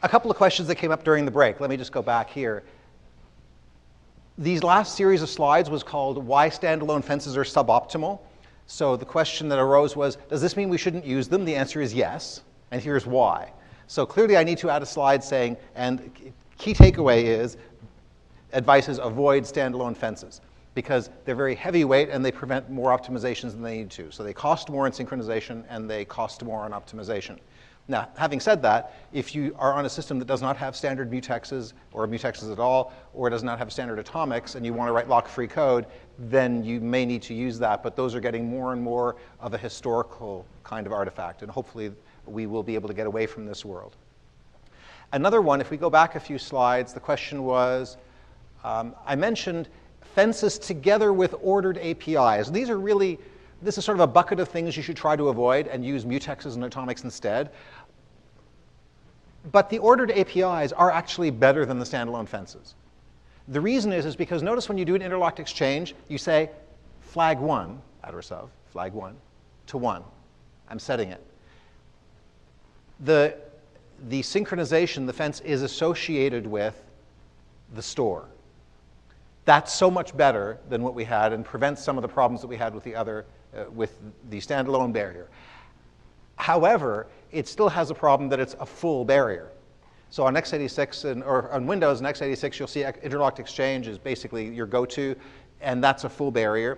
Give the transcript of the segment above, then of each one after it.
A couple of questions that came up during the break. Let me just go back here. These last series of slides was called Why Standalone Fences Are Suboptimal. So the question that arose was, does this mean we shouldn't use them? The answer is yes, and here's why. So clearly I need to add a slide saying, and key takeaway is, advice is avoid standalone fences because they're very heavyweight and they prevent more optimizations than they need to. So they cost more in synchronization and they cost more on optimization. Now, having said that, if you are on a system that does not have standard mutexes or mutexes at all, or does not have standard atomics, and you want to write lock-free code, then you may need to use that. But those are getting more and more of a historical kind of artifact, and hopefully we will be able to get away from this world. Another one, if we go back a few slides, the question was, I mentioned fences together with ordered APIs. These are really, this is sort of a bucket of things you should try to avoid and use mutexes and atomics instead. But the ordered APIs are actually better than the standalone fences. The reason is because notice when you do an interlocked exchange, you say flag 1, address of, flag 1 to 1. I'm setting it. The synchronization, the fence, is associated with the store. That's so much better than what we had and prevents some of the problems that we had with the other, with the standalone barrier. However, it still has a problem that it's a full barrier. So on x86 or on Windows and x86, you'll see interlocked exchange is basically your go-to, and that's a full barrier.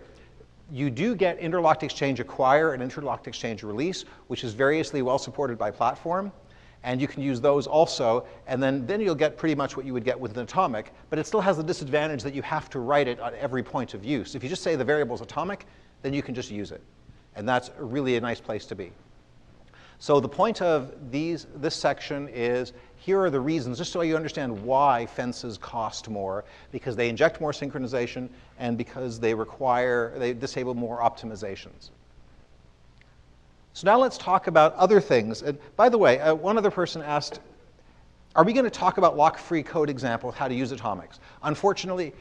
You do get interlocked exchange acquire and interlocked exchange release, which is variously well supported by platform. And you can use those also, and then you'll get pretty much what you would get with an atomic, but it still has the disadvantage that you have to write it at every point of use. If you just say the variable is atomic, then you can just use it. And that's really a nice place to be. So the point of this section is, here are the reasons, just so you understand why fences cost more, because they inject more synchronization and because they disable more optimizations. So now let's talk about other things. And by the way, one other person asked, are we going to talk about lock-free code examples, how to use atomics? Unfortunately,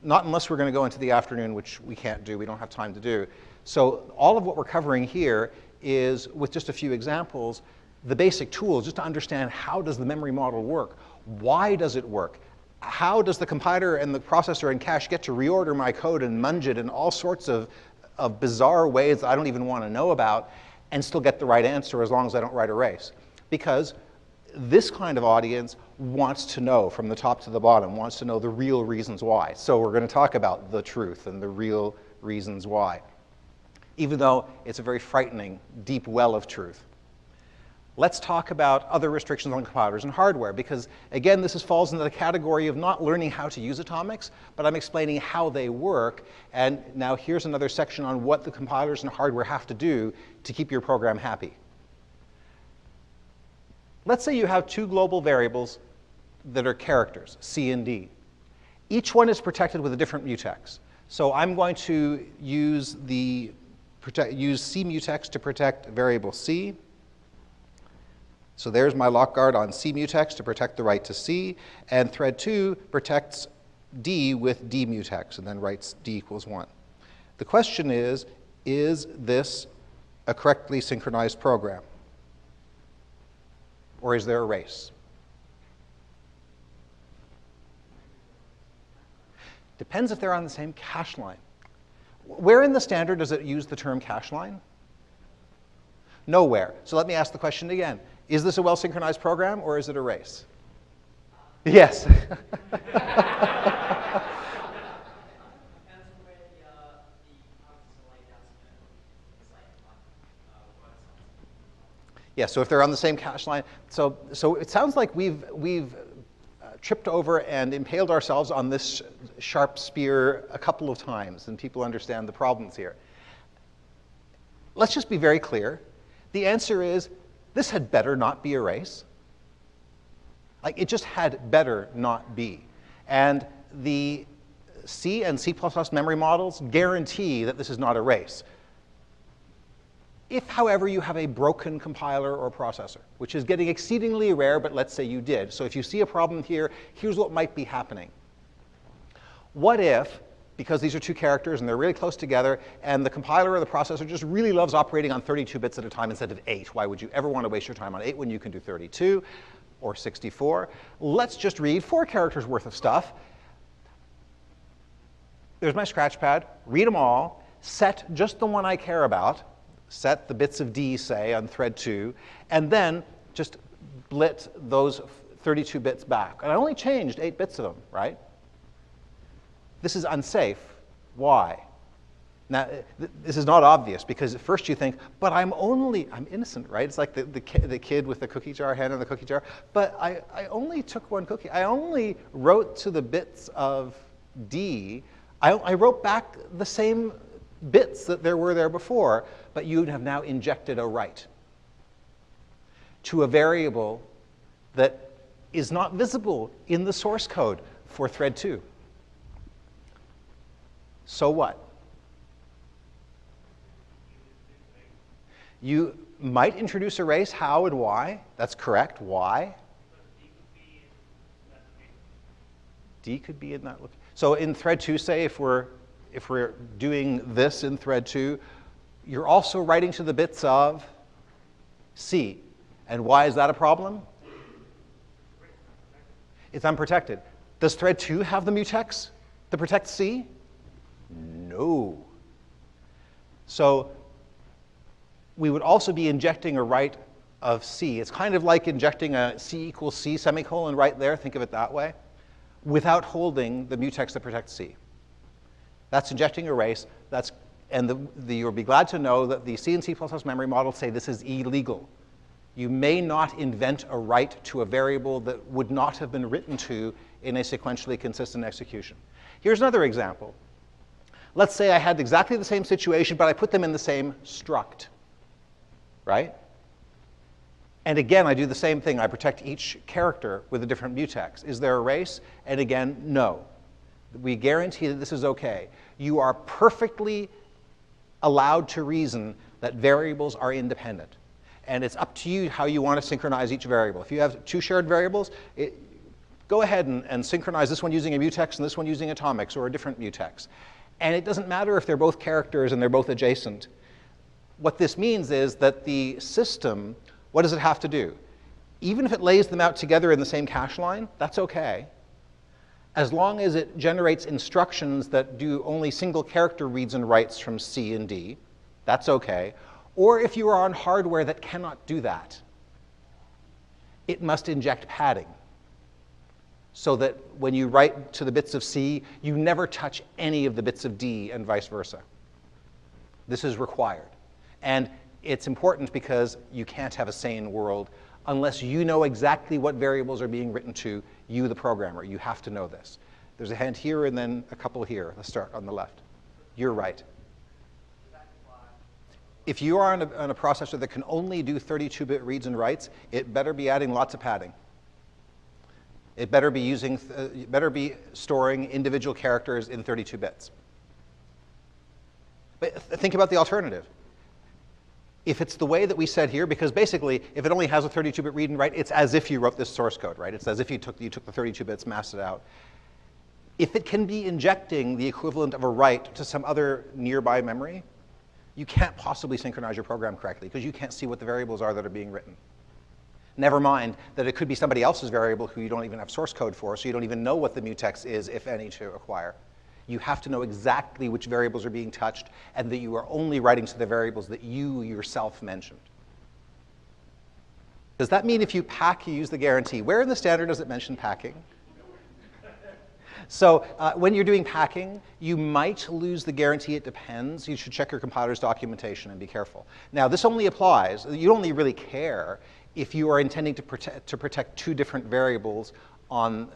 not unless we're going to go into the afternoon, which we can't do, we don't have time to do. So all of what we're covering here is, with just a few examples, the basic tools, just to understand how does the memory model work? Why does it work? How does the compiler and the processor and cache get to reorder my code and munge it in all sorts of bizarre ways that I don't even want to know about, and still get the right answer as long as I don't write erase? Because this kind of audience wants to know from the top to the bottom, wants to know the real reasons why. So we're going to talk about the truth and the real reasons why, even though it's a very frightening, deep well of truth. Let's talk about other restrictions on compilers and hardware, because again, this falls into the category of not learning how to use atomics, but I'm explaining how they work. And now here's another section on what the compilers and hardware have to do to keep your program happy. Let's say you have two global variables that are characters, C and D. Each one is protected with a different mutex. So I'm going to use C mutex to protect variable C. So there's my lock guard on C mutex to protect the write to C, and thread 2 protects D with D mutex, and then writes D equals 1. The question is this a correctly synchronized program? Or is there a race? Depends if they're on the same cache line. Where in the standard does it use the term cache line? Nowhere. So let me ask the question again. Is this a well-synchronized program, or is it a race? Yes. Yeah, so if they're on the same cache line. So it sounds like we've tripped over and impaled ourselves on this sharp spear a couple of times, and people understand the problems here. Let's just be very clear. The answer is, this had better not be a race. Like, it just had better not be. And the C and C++ memory models guarantee that this is not a race. If, however, you have a broken compiler or processor, which is getting exceedingly rare, but let's say you did. So if you see a problem here, here's what might be happening. What if, because these are two characters and they're really close together, and the compiler or the processor just really loves operating on 32 bits at a time instead of 8? Why would you ever want to waste your time on 8 when you can do 32? or 64. Let's just read 4 characters worth of stuff. There's my scratch pad. Read them all. Set just the one I care about. Set the bits of D, say, on thread 2. And then just blit those 32 bits back. And I only changed 8 bits of them, right? This is unsafe. Why? Now, this is not obvious, because at first you think, but I'm innocent, right? It's like the kid with the cookie jar, hand in the cookie jar. But I only took 1 cookie. I only wrote to the bits of D. I wrote back the same bits that there were there before, but you have now injected a write to a variable that is not visible in the source code for thread 2. So what? You might introduce arrays. How and why? That's correct. Why? D could be in that location. So in thread 2, say, if we're doing this in thread 2, you're also writing to the bits of C. And why is that a problem? It's unprotected. Does thread 2 have the mutex to protect C? No. So we would also be injecting a write of C. It's kind of like injecting a C equals C semicolon right there, think of it that way, without holding the mutex that protects C. That's injecting a race. You'll be glad to know that the C and C++ memory models say this is illegal. You may not invent a write to a variable that would not have been written to in a sequentially consistent execution. Here's another example. Let's say I had exactly the same situation, but I put them in the same struct, right? And again, I do the same thing. I protect each character with a different mutex. Is there a race? And again, no. We guarantee that this is OK. You are perfectly allowed to reason that variables are independent. And it's up to you how you want to synchronize each variable. If you have 2 shared variables, go ahead and synchronize this one using a mutex and this one using atomics or a different mutex. And it doesn't matter if they're both characters and they're both adjacent. What this means is that the system, what does it have to do? Even if it lays them out together in the same cache line, that's OK. As long as it generates instructions that do only single character reads and writes from C and D, that's OK. Or if you are on hardware that cannot do that, it must inject padding so that when you write to the bits of C, you never touch any of the bits of D and vice versa. This is required. And it's important because you can't have a sane world unless you know exactly what variables are being written to, you, the programmer. You have to know this. There's a hand here and then a couple here. Let's start on the left. You're right. If you are on a processor that can only do 32-bit reads and writes, it better be adding lots of padding. It better be storing individual characters in 32 bits. But think about the alternative. If it's the way that we said here, because basically, if it only has a 32-bit read and write, it's as if you wrote this source code, right? It's as if you took the 32 bits, masked it out. If it can be injecting the equivalent of a write to some other nearby memory, you can't possibly synchronize your program correctly because you can't see what the variables are that are being written. Never mind that it could be somebody else's variable who you don't even have source code for, so you don't even know what the mutex is, if any, to acquire. You have to know exactly which variables are being touched and that you are only writing to the variables that you yourself mentioned. Does that mean if you pack, you use the guarantee? Where in the standard does it mention packing? So when you're doing packing, you might lose the guarantee. It depends. You should check your compiler's documentation and be careful. Now, this only applies. You only really care if you are intending to protect 2 different variables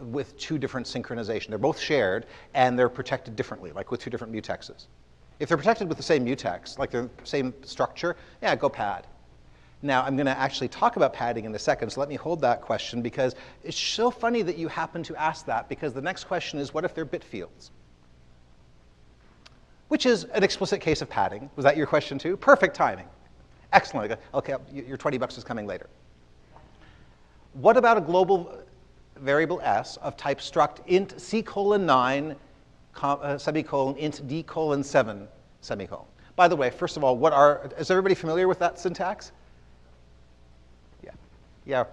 with 2 different synchronization. They're both shared, and they're protected differently, like with 2 different mutexes. If they're protected with the same mutex, like the same structure, yeah, go pad. Now, I'm going to actually talk about padding in a second, so let me hold that question, because it's so funny that you happen to ask that, because the next question is, what if they're bit fields? Which is an explicit case of padding. Was that your question, too? Perfect timing. Excellent. OK, your 20 bucks is coming later. What about a global variable s of type struct int c:9, semicolon, int d:7, semicolon? By the way, first of all, is everybody familiar with that syntax? Yeah.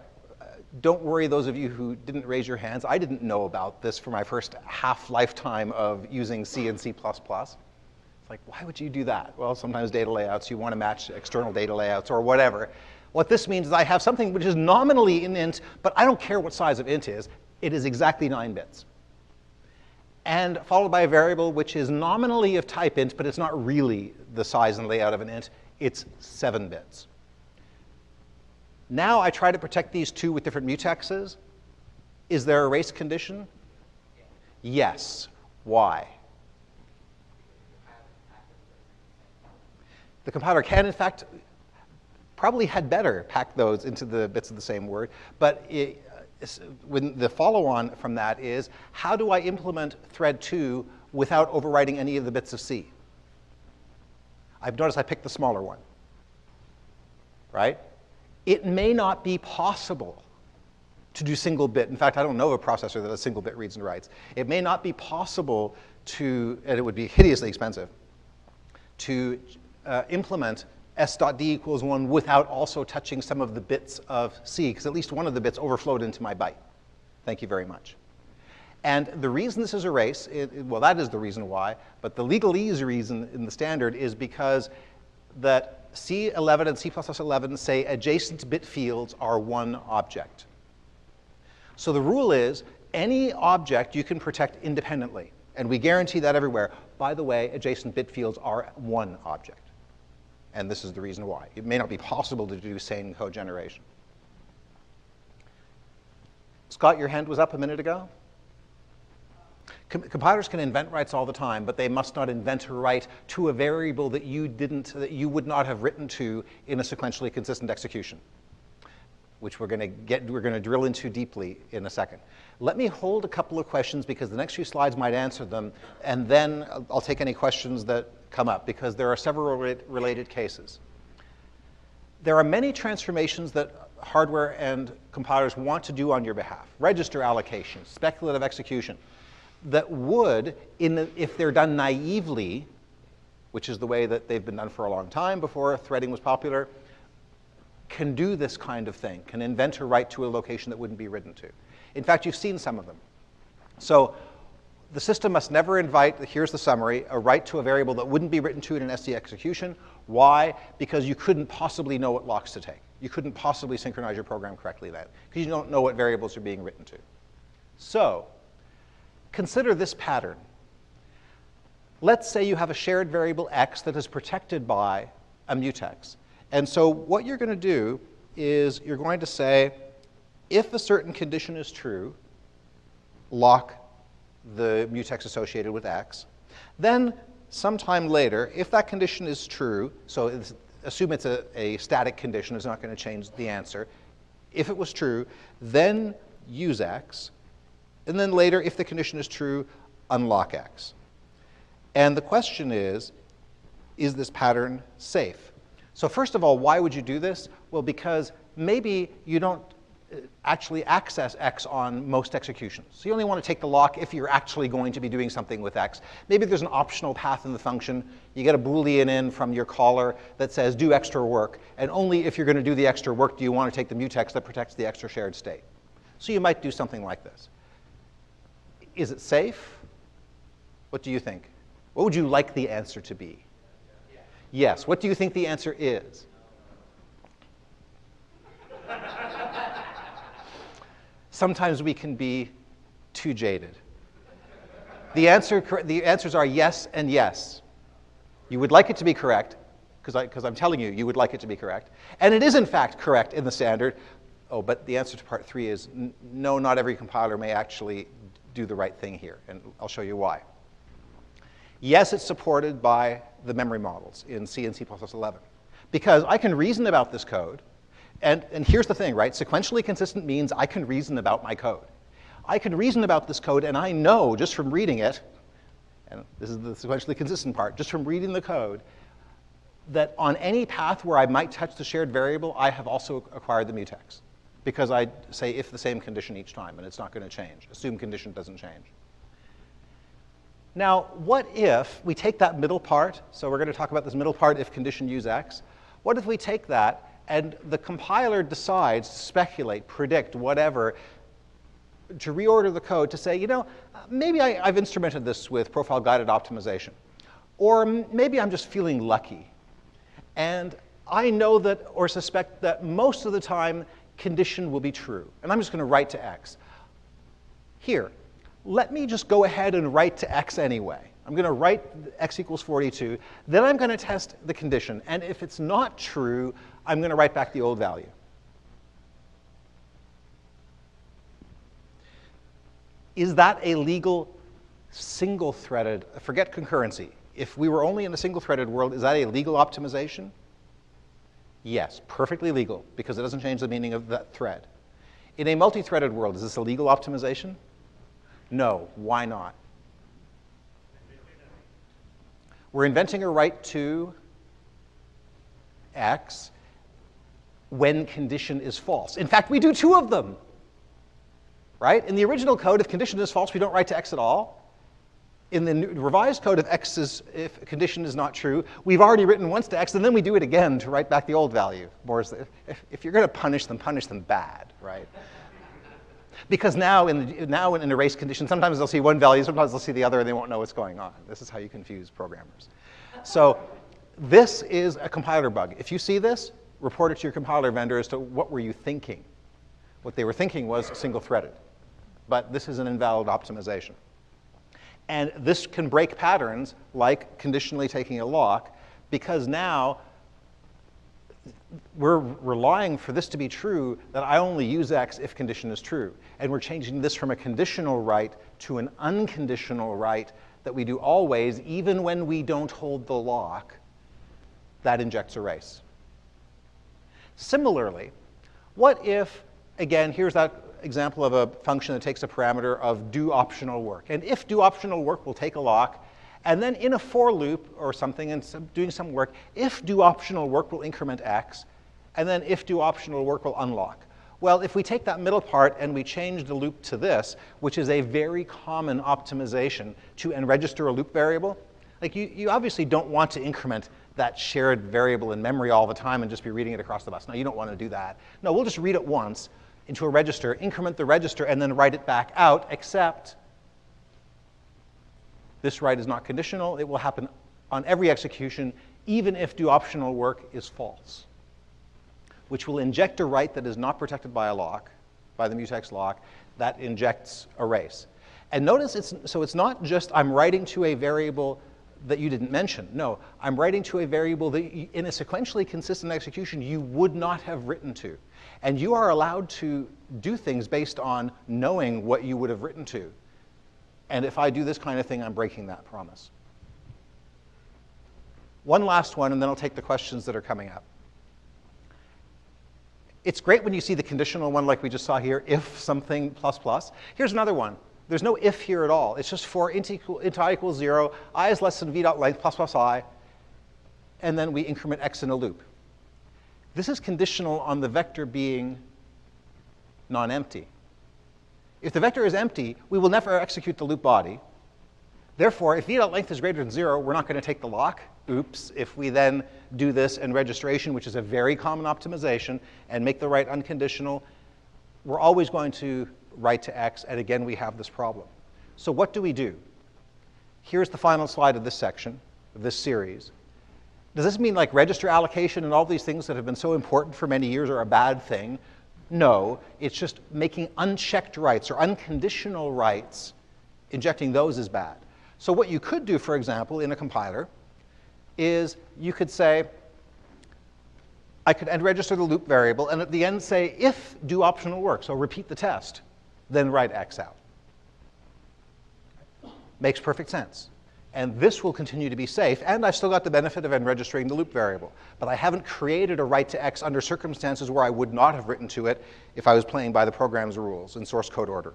Don't worry, those of you who didn't raise your hands. I didn't know about this for my first half lifetime of using C and C++. It's like, why would you do that? Well, sometimes data layouts, you want to match external data layouts or whatever. What this means is I have something which is nominally an int, but I don't care what size of int is. It is exactly 9 bits. And followed by a variable which is nominally of type int, but it's not really the size and layout of an int. It's 7 bits. Now I try to protect these two with different mutexes. Is there a race condition? Yes. Why? The compiler can, in fact, probably had better pack those into the bits of the same word. But when the follow-on from that is, how do I implement thread 2 without overwriting any of the bits of C? I've noticed I picked the smaller one, right? It may not be possible to do single bit. In fact, I don't know of a processor that a single bit reads and writes. It may not be possible to, and it would be hideously expensive, to implement s.d equals 1 without also touching some of the bits of C, because at least one of the bits overflowed into my byte. Thank you very much. And the reason this is a race, well, that is the reason why, but the legalese reason in the standard is because that C11 and C++11 say adjacent bit fields are one object. So the rule is any object you can protect independently, and we guarantee that everywhere. By the way, adjacent bit fields are one object. And this is the reason why. It may not be possible to do sane code generation. Scott, your hand was up a minute ago. Compilers can invent writes all the time, but they must not invent a write to a variable that you would not have written to in a sequentially consistent execution, which we're going to drill into deeply in a second. Let me hold a couple of questions because the next few slides might answer them, and then I'll take any questions that come up because there are several related cases. There are many transformations that hardware and compilers want to do on your behalf. Register allocation, speculative execution, that would, if they're done naively, which is the way that they've been done for a long time before threading was popular, can do this kind of thing, can invent a write to a location that wouldn't be written to. In fact, you've seen some of them. So the system must never invite, here's the summary, a write to a variable that wouldn't be written to in an SD execution. Why? Because you couldn't possibly know what locks to take. You couldn't possibly synchronize your program correctly then, because you don't know what variables are being written to. So consider this pattern. Let's say you have a shared variable x that is protected by a mutex. And so what you're going to do is you're going to say, if a certain condition is true, lock the mutex associated with x. Then sometime later, if that condition is true, so assume it's a static condition, it's not going to change the answer. If it was true, then use x. And then later, if the condition is true, unlock x. And the question is this pattern safe? So first of all, why would you do this? Well, because maybe you don't actually access x on most executions. So you only want to take the lock if you're actually going to be doing something with x. Maybe there's an optional path in the function. You get a Boolean in from your caller that says do extra work. And only if you're going to do the extra work do you want to take the mutex that protects the extra shared state. So you might do something like this. Is it safe? What do you think? What would you like the answer to be? Yes. What do you think the answer is? Sometimes we can be too jaded. The answers are yes and yes. You would like it to be correct, because I'm telling you, you would like it to be correct. And it is, in fact, correct in the standard. Oh, but the answer to part 3 is no, not every compiler may actually do the right thing here, and I'll show you why. Yes, it's supported by the memory models in C and C++11, because I can reason about this code. And here's the thing, right? Sequentially consistent means I can reason about my code. I can reason about this code, and I know just from reading it, and this is the sequentially consistent part, just from reading the code, that on any path where I might touch the shared variable, I have also acquired the mutex, because I say if the same condition each time, and it's not going to change. Assume condition doesn't change. Now, what if we take that middle part? So we're going to talk about this middle part, if condition use x. What if we take that And the compiler decides to speculate, predict, whatever, to reorder the code to say, you know, maybe I've instrumented this with profile-guided optimization. Or maybe I'm just feeling lucky. And I know that or suspect that most of the time condition will be true. And I'm just going to write to x. Here, let me just go ahead and write to x anyway. I'm going to write x equals 42. Then I'm going to test the condition. And if it's not true, I'm going to write back the old value. Is that a legal single-threaded, forget concurrency. If we were only in a single-threaded world, is that a legal optimization? Yes, perfectly legal, because it doesn't change the meaning of that thread. In a multi-threaded world, is this a legal optimization? No. Why not? We're inventing a right to x when condition is false. In fact, we do two of them. Right? In the original code, if condition is false, we don't write to x at all. In the revised code, if condition is not true, we've already written once to x, and then we do it again to write back the old value. If you're going to punish them bad, right? Because now in an erase condition, sometimes they'll see one value, sometimes they'll see the other, and they won't know what's going on. This is how you confuse programmers. So this is a compiler bug. If you see this, report it to your compiler vendor as to what were you thinking. What they were thinking was single-threaded. But this is an invalid optimization. And this can break patterns like conditionally taking a lock, because now we're relying for this to be true that I only use x if condition is true. And we're changing this from a conditional right to an unconditional right that we do always, even when we don't hold the lock. That injects erase. Similarly, what if, again, here's that example of a function that takes a parameter of do optional work. And if do optional work will take a lock, and then in a for loop or something, and doing some work, if do optional work will increment x, and then if do optional work will unlock. Well, if we take that middle part and we change the loop to this, which is a very common optimization to register a loop variable, like you obviously don't want to increment that shared variable in memory all the time and just be reading it across the bus. No, you don't want to do that. No, we'll just read it once into a register, increment the register, and then write it back out, except this write is not conditional. It will happen on every execution, even if do optional work is false, which will inject a write that is not protected by a lock, by the mutex lock, that injects erase. And notice it's not just I'm writing to a variable that you didn't mention. No, I'm writing to a variable that in a sequentially consistent execution you would not have written to. And you are allowed to do things based on knowing what you would have written to. And if I do this kind of thing, I'm breaking that promise. One last one, and then I'll take the questions that are coming up. It's great when you see the conditional one like we just saw here, if something plus plus. Here's another one. There's no if here at all. It's just for int I equals 0, I is less than v.length plus plus I, and then we increment x in a loop. This is conditional on the vector being non-empty. If the vector is empty, we will never execute the loop body. Therefore, if v.length is greater than 0, we're not going to take the lock. Oops. If we then do this in registration, which is a very common optimization, and make the write unconditional, we're always going to write to x, and again, we have this problem. So what do we do? Here's the final slide of this section, of this series. Does this mean like register allocation and all these things that have been so important for many years are a bad thing? No, it's just making unchecked writes or unconditional writes, injecting those is bad. So what you could do, for example, in a compiler, is you could say, I could register the loop variable, and at the end say, if do optional work, so repeat the test, then write x out. Makes perfect sense. And this will continue to be safe, and I've still got the benefit of registering the loop variable. But I haven't created a write to x under circumstances where I would not have written to it if I was playing by the program's rules in source code order.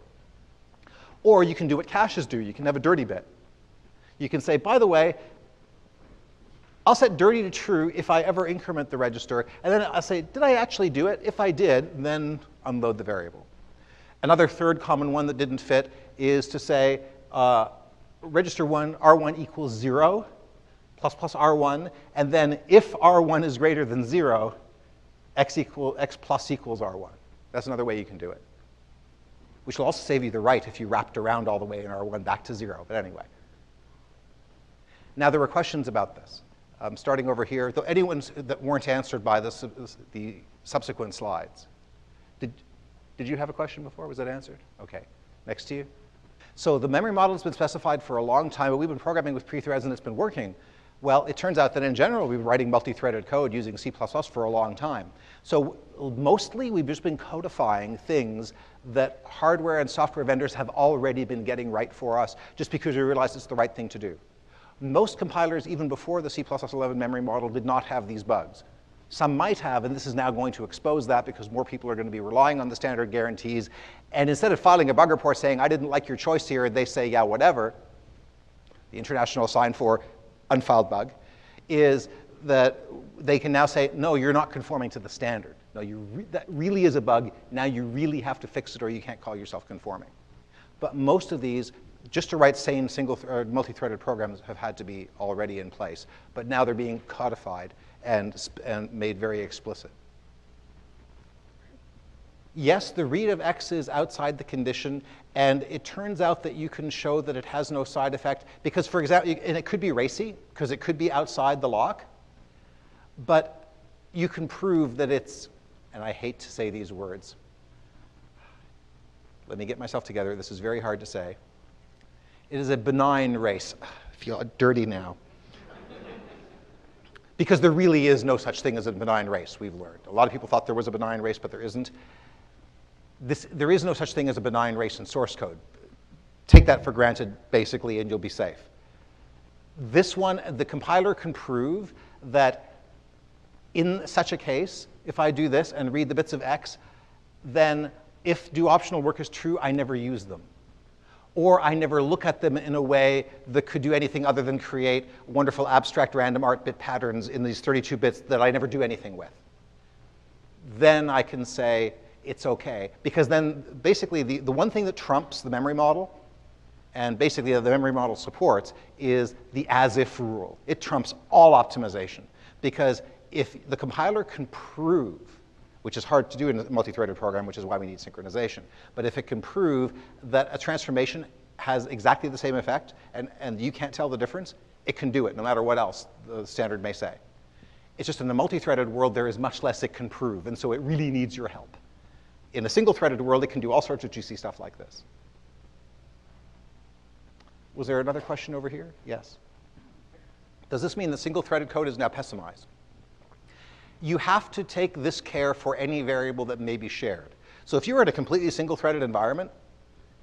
Or you can do what caches do. You can have a dirty bit. You can say, by the way, I'll set dirty to true if I ever increment the register, and then I'll say, did I actually do it? If I did, then unload the variable. Another third common one that didn't fit is to say, register 1, R1 equals 0, plus plus R1, and then if R1 is greater than 0, x plus equals R1. That's another way you can do it, which will also save you the write if you wrapped around all the way in R1 back to 0. But anyway. Now, there were questions about this. Starting over here, though any ones that weren't answered by the subsequent slides. Did you have a question before? Was that answered? OK. Next to you. So the memory model has been specified for a long time, but we've been programming with pre-threads, and it's been working. Well, it turns out that in general, we've been writing multi-threaded code using C++ for a long time. So mostly, we've just been codifying things that hardware and software vendors have already been getting right for us, just because we realized it's the right thing to do. Most compilers, even before the C++11 memory model, did not have these bugs. Some might have, and this is now going to expose that because more people are going to be relying on the standard guarantees. And instead of filing a bug report saying, I didn't like your choice here, they say, yeah, whatever, the international sign for unfiled bug, is that they can now say, no, you're not conforming to the standard. No, that really is a bug. Now you really have to fix it, or you can't call yourself conforming. But most of these, just to write sane multi-threaded programs, have had to be already in place. But now they're being codified and made very explicit. Yes, the read of X is outside the condition, and it turns out that you can show that it has no side effect because, for example, and it could be racy, because it could be outside the lock, but you can prove that it's, and I hate to say these words. Let me get myself together. This is very hard to say. It is a benign race. I feel dirty now. Because there really is no such thing as a benign race, we've learned. A lot of people thought there was a benign race, but there isn't. There is no such thing as a benign race in source code. Take that for granted, basically, and you'll be safe. This one, the compiler can prove that in such a case, if I do this and read the bits of X, then if do optional work is true, I never use them. Or I never look at them in a way that could do anything other than create wonderful abstract random art bit patterns in these 32 bits that I never do anything with. Then I can say it's OK. Because then basically the one thing that trumps the memory model, and basically the memory model supports, is the as-if rule. It trumps all optimization. Because if the compiler can prove, which is hard to do in a multi-threaded program, which is why we need synchronization. But if it can prove that a transformation has exactly the same effect, and you can't tell the difference, it can do it, no matter what else the standard may say. It's just in the multi-threaded world, there is much less it can prove, and so it really needs your help. In a single-threaded world, it can do all sorts of juicy stuff like this. Was there another question over here? Yes. Does this mean that single-threaded code is now pessimized? You have to take this care for any variable that may be shared. So if you're in a completely single-threaded environment,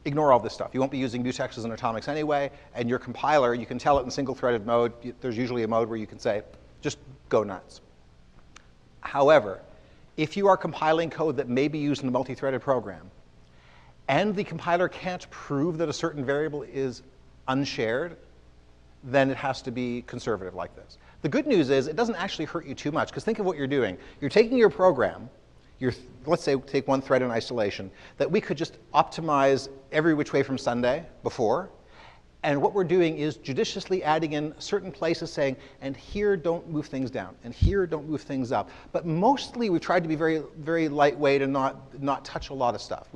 ignore all this stuff. You won't be using mutexes and atomics anyway, and your compiler, you can tell it in single-threaded mode. There's usually a mode where you can say, just go nuts. However, if you are compiling code that may be used in a multi-threaded program, and the compiler can't prove that a certain variable is unshared, then it has to be conservative like this. The good news is it doesn't actually hurt you too much, because think of what you're doing. You're taking your program, let's say take one thread in isolation, that we could just optimize every which way from Sunday before. And what we're doing is judiciously adding in certain places saying, and here don't move things down, and here don't move things up. But mostly we've tried to be very, very lightweight and not touch a lot of stuff.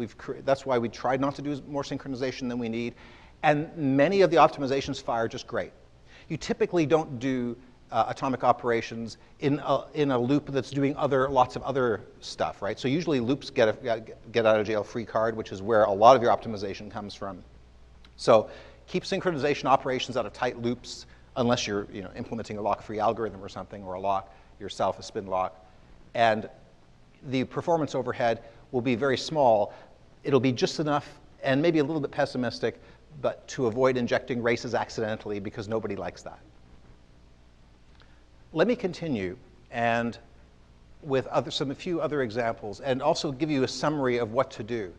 That's why we tried not to do more synchronization than we need. And many of the optimizations fire just great. You typically don't do atomic operations in a loop that's doing lots of other stuff, right? So usually loops get out of jail free card, which is where a lot of your optimization comes from. So keep synchronization operations out of tight loops, unless you're implementing a lock-free algorithm or something, or a lock yourself, a spin lock. And the performance overhead will be very small. It'll be just enough, and maybe a little bit pessimistic, but to avoid injecting races accidentally, because nobody likes that. Let me continue and with a few other examples, and also give you a summary of what to do.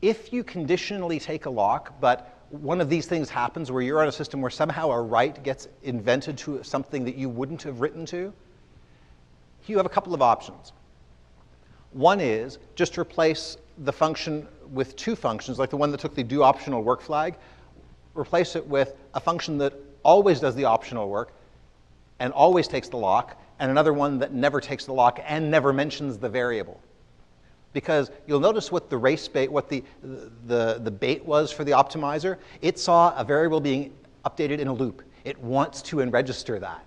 If you conditionally take a lock, but one of these things happens where you're on a system where somehow a write gets invented to something that you wouldn't have written to, you have a couple of options. One is just replace the function with two functions, like the one that took the do optional work flag. Replace it with a function that always does the optional work and always takes the lock, and another one that never takes the lock and never mentions the variable. Because you'll notice what the race bait, what the bait was for the optimizer. It saw a variable being updated in a loop. It wants to register that.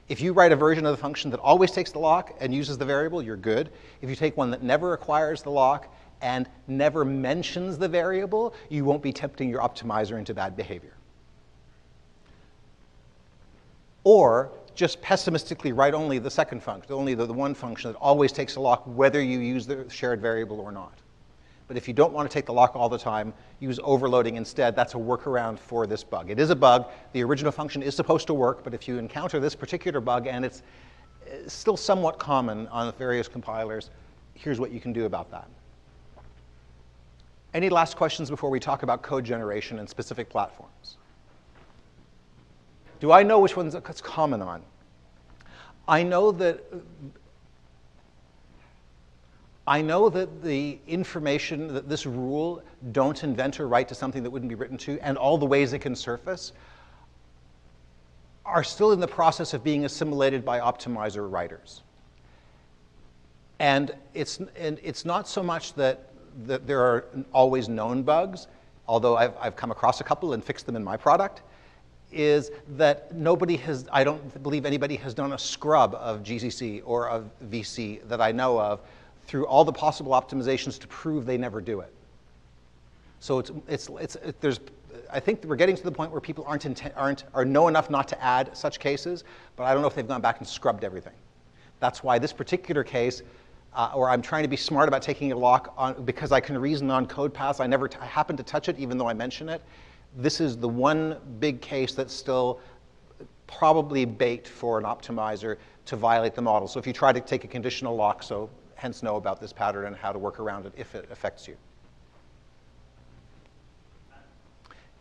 If you write a version of the function that always takes the lock and uses the variable, you're good. If you take one that never acquires the lock and never mentions the variable, you won't be tempting your optimizer into bad behavior. Or just pessimistically write only the second function, only the one function that always takes a lock whether you use the shared variable or not. But if you don't want to take the lock all the time, use overloading instead. That's a workaround for this bug. It is a bug. The original function is supposed to work, but if you encounter this particular bug, and it's still somewhat common on various compilers, here's what you can do about that. Any last questions before we talk about code generation and specific platforms? Do I know which ones it's common on? I know that the information, that this rule, don't invent or write to something that wouldn't be written to, and all the ways it can surface, are still in the process of being assimilated by optimizer writers. And it's not so much that there are always known bugs, although I've come across a couple and fixed them in my product, is that I don't believe anybody has done a scrub of GCC or of VC that I know of through all the possible optimizations to prove they never do it. So I think we're getting to the point where people know enough not to add such cases, but I don't know if they've gone back and scrubbed everything. That's why this particular case, or I'm trying to be smart about taking a lock on, because I can reason on code paths, I happen to touch it even though I mention it. This is the one big case that's still probably baked for an optimizer to violate the model. So if you try to take a conditional lock, so hence know about this pattern and how to work around it if it affects you.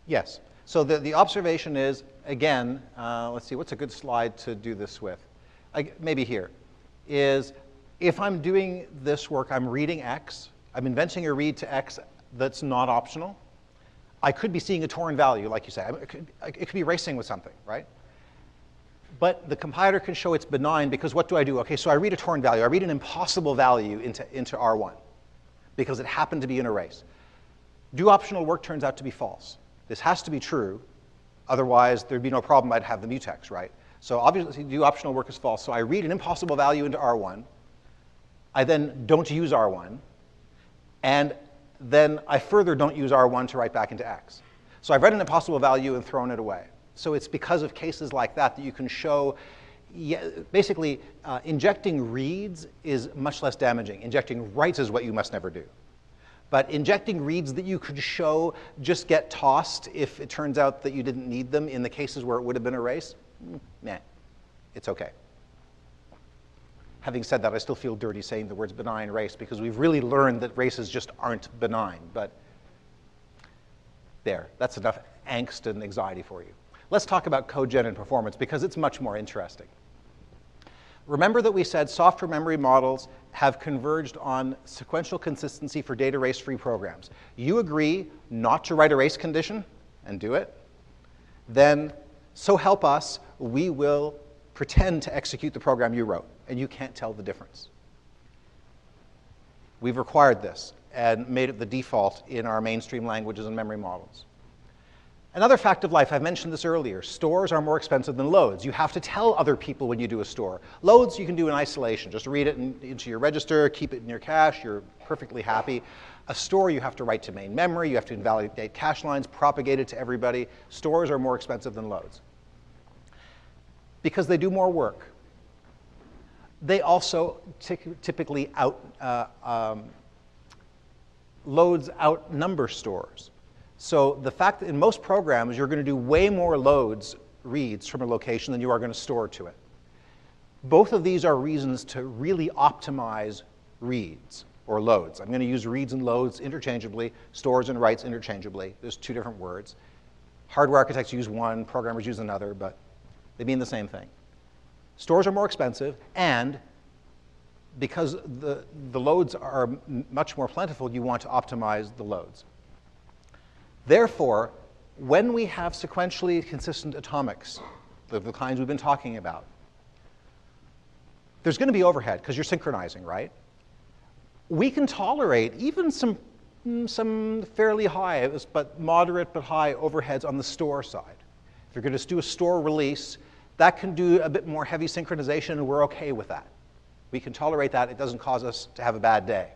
Yes. So the observation is, again, let's see, what's a good slide to do this with? Maybe here, is if I'm doing this work, I'm reading X, I'm inventing a read to X that's not optional. I could be seeing a torn value, like you say. It could be racing with something, right? But the compiler can show it's benign because what do I do? OK, so I read a torn value. I read an impossible value into R1 because it happened to be in a race. Do optional work turns out to be false. This has to be true. Otherwise, there'd be no problem. I'd have the mutex, right? So obviously, do optional work is false. So I read an impossible value into R1. I then don't use R1. And then I further don't use R1 to write back into X. So I've read an impossible value and thrown it away. So it's because of cases like that that you can show, basically, injecting reads is much less damaging. Injecting writes is what you must never do. But injecting reads that you could show just get tossed if it turns out that you didn't need them in the cases where it would have been a race, nah, it's OK. Having said that, I still feel dirty saying the words benign race because we've really learned that races just aren't benign. But there, that's enough angst and anxiety for you. Let's talk about code gen and performance because it's much more interesting. Remember that we said software memory models have converged on sequential consistency for data race-free programs. You agree not to write a race condition and do it, then so help us, we will pretend to execute the program you wrote, and you can't tell the difference. We've required this and made it the default in our mainstream languages and memory models. Another fact of life, I've mentioned this earlier, stores are more expensive than loads. You have to tell other people when you do a store. Loads you can do in isolation. Just read it into your register, keep it in your cache, you're perfectly happy. A store you have to write to main memory, you have to invalidate cache lines, propagate it to everybody. Stores are more expensive than loads because they do more work. They also typically loads outnumber stores. So the fact that in most programs, you're going to do way more loads reads from a location than you are going to store to it. Both of these are reasons to really optimize reads or loads. I'm going to use reads and loads interchangeably, stores and writes interchangeably. There's two different words. Hardware architects use one, programmers use another, but they mean the same thing. Stores are more expensive, and because the loads are much more plentiful, you want to optimize the loads. Therefore, when we have sequentially consistent atomics, the kinds we've been talking about, there's going to be overhead because you're synchronizing, right? We can tolerate even some fairly high, but moderate but high overheads on the store side. If you're going to do a store release, that can do a bit more heavy synchronization, and we're okay with that. We can tolerate that. It doesn't cause us to have a bad day.